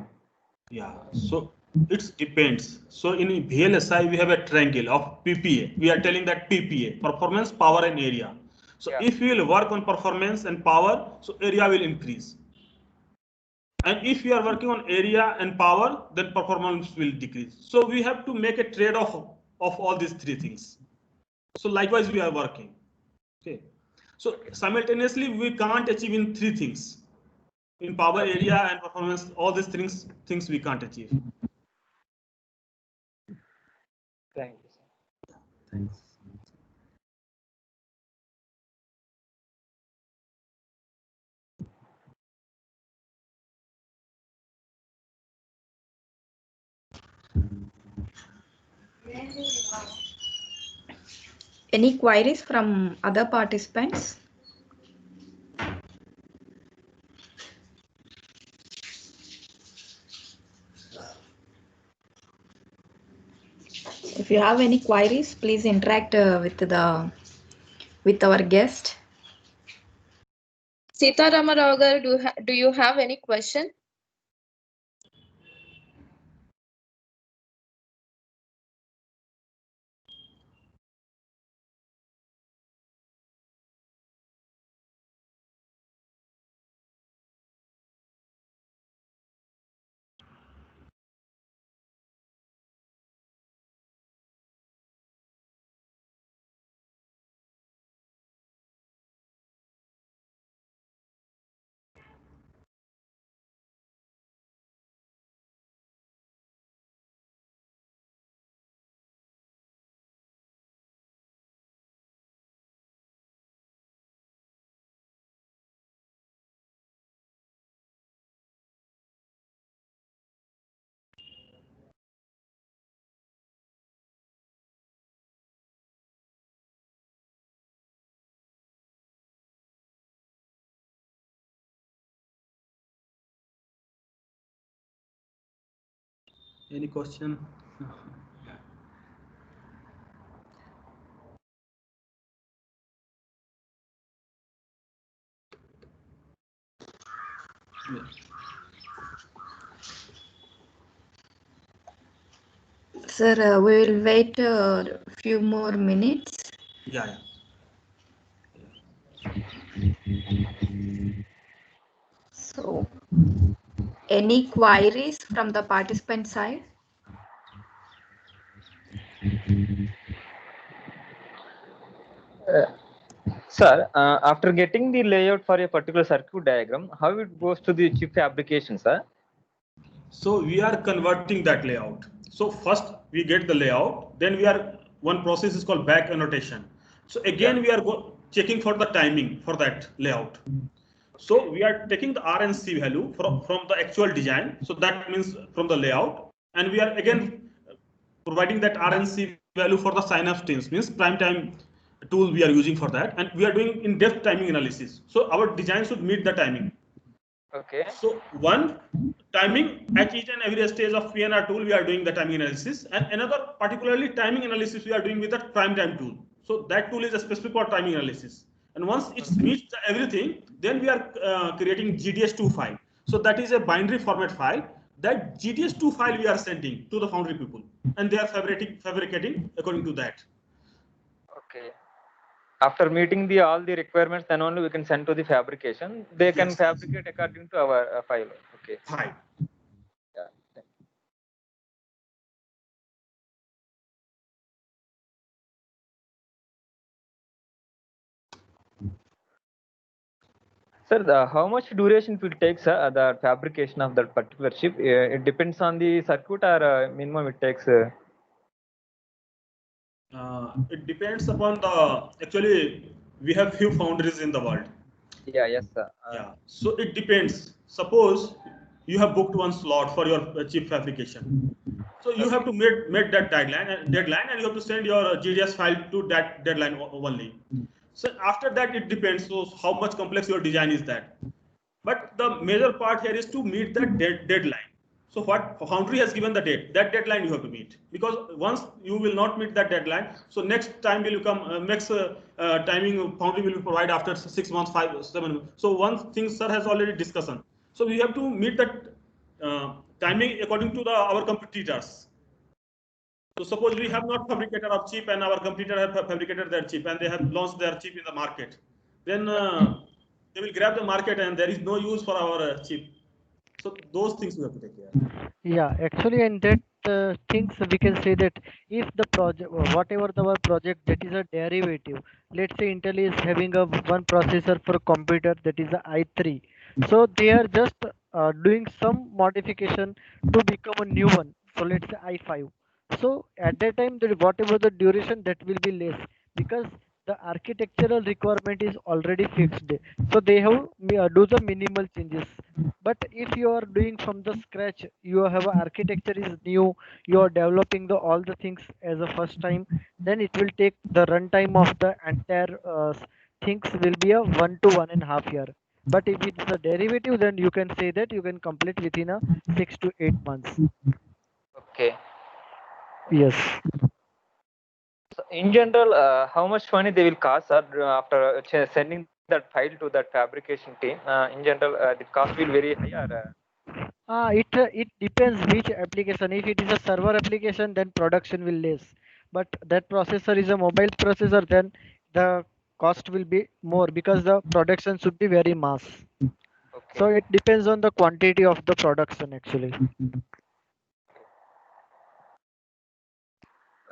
Yeah, so it depends. So in VLSI, we have a triangle of PPA. We are telling that PPA, performance, power, and area. So Yeah. if we will work on performance and power, so area will increase. And if we are working on area and power, then performance will decrease. So we have to make a trade-off of all these 3 things. So likewise, we are working. Okay. So simultaneously, we can't achieve in 3 things. In power, area, and performance, all these things we can't achieve. Thank you, sir. Thanks. Any queries from other participants? If you have any queries, please interact with our guest. Sita Ramarao garu, do you have any question? Any question? Sir, we will wait a few more minutes. Yeah. So, any queries from the participant side? Sir, after getting the layout for a particular circuit diagram, how it goes to the chip fabrication, sir? So we are converting that layout. So first we get the layout, then one process is called back annotation. So again we are checking for the timing for that layout. So we are taking the RNC value from the actual design. So that means from the layout, and we are again providing that RNC value for the synapse teams, means prime time tool we are using for that, and we are doing in-depth timing analysis. So our design should meet the timing. Okay. So one timing at each and every stage of PNR tool, we are doing the timing analysis, and another particularly timing analysis we are doing with the prime time tool. So that tool is a specific for timing analysis. And once it meets everything, then we are creating GDS2 file. So that is a binary format file. That GDS2 file we are sending to the foundry people, and they are fabricating according to that. Okay. After meeting all the requirements, then only we can send to the fabrication. They can fabricate according to our file. Okay. Fine. Yeah. Sir, how much duration it will take, sir, the fabrication of that particular chip? It depends on the circuit, or minimum it takes. It depends upon actually we have few foundries in the world. Yeah, yes, sir. Yeah, so it depends. Suppose you have booked one slot for your chip fabrication. So you have to meet that deadline, and you have to send your GDS file to that deadline only. So after that, it depends. So how much complex your design is that. But the major part here is to meet that deadline. So what foundry has given the date, that deadline you have to meet, because once you will not meet that deadline, so next time will come next timing foundry will provide after 6 months, 5, 7 months. So one thing sir has already discussed. So we have to meet that timing according to our competitors. So suppose we have not fabricated our chip and our competitor have fabricated their chip and they have launched their chip in the market, then they will grab the market and there is no use for our chip. So those things we have to take care. Yeah, actually, in that things we can say that if the project, whatever our project, that is a derivative. Let's say Intel is having a one processor for computer, that is a i3. So they are just doing some modification to become a new one. So let's say i5. So at that time, whatever the duration, that will be less, because the architectural requirement is already fixed. So they have do the minimal changes. But if you are doing from the scratch, you have a architecture is new, you are developing the all the things as a first time, then it will take the runtime of the entire things will be a 1 to 1.5 year. But if it's a derivative, then you can say that you can complete within a 6 to 8 months. Okay. Yes. So in general, how much money they will cost, sir, after sending that file to that fabrication team? In general, the cost will very high, or It depends which application. If it is a server application, then production will less. But that processor is a mobile processor, then the cost will be more because the production should be very mass. okay. So it depends on the quantity of the production actually.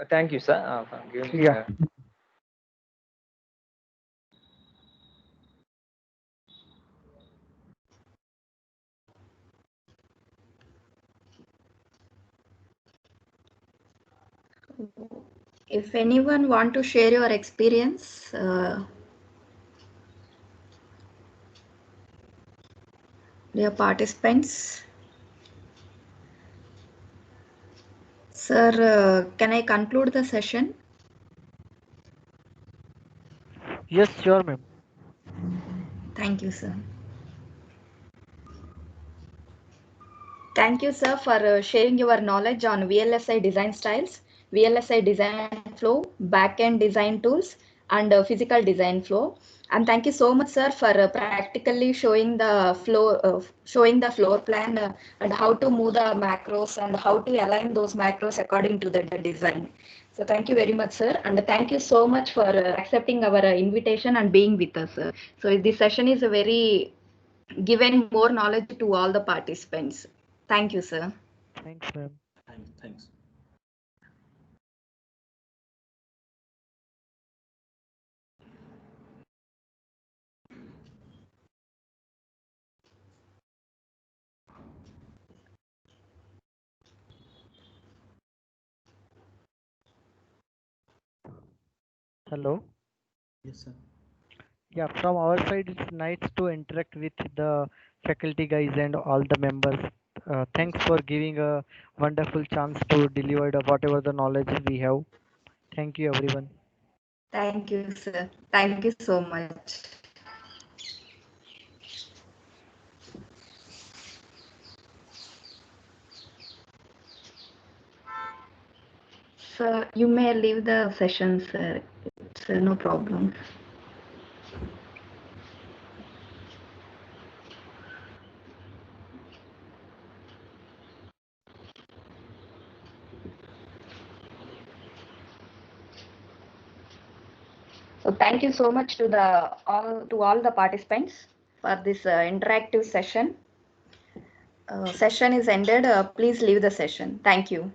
Thank you, sir, for giving. Yeah. If anyone want to share your experience, dear participants. Sir, can I conclude the session? Yes, sure, ma'am. Thank you, sir. Thank you, sir, for sharing your knowledge on VLSI design styles, VLSI design flow, back-end design tools, and physical design flow. And thank you so much, sir, for practically showing the floor plan and how to move the macros and how to align those macros according to the design. So thank you very much, sir, and thank you so much for accepting our invitation and being with us, sir. So this session is a very given more knowledge to all the participants. Thank you, sir. Thanks, ma'am. Thanks. Hello. Yes, sir. Yeah, from our side, it's nice to interact with the faculty guys and all the members. Thanks for giving a wonderful chance to deliver whatever the knowledge we have. Thank you, everyone. Thank you, sir. Thank you so much. Sir, you may leave the session, sir. It's no problem. So thank you so much to all the participants for this interactive session. Session is ended. Please leave the session. Thank you.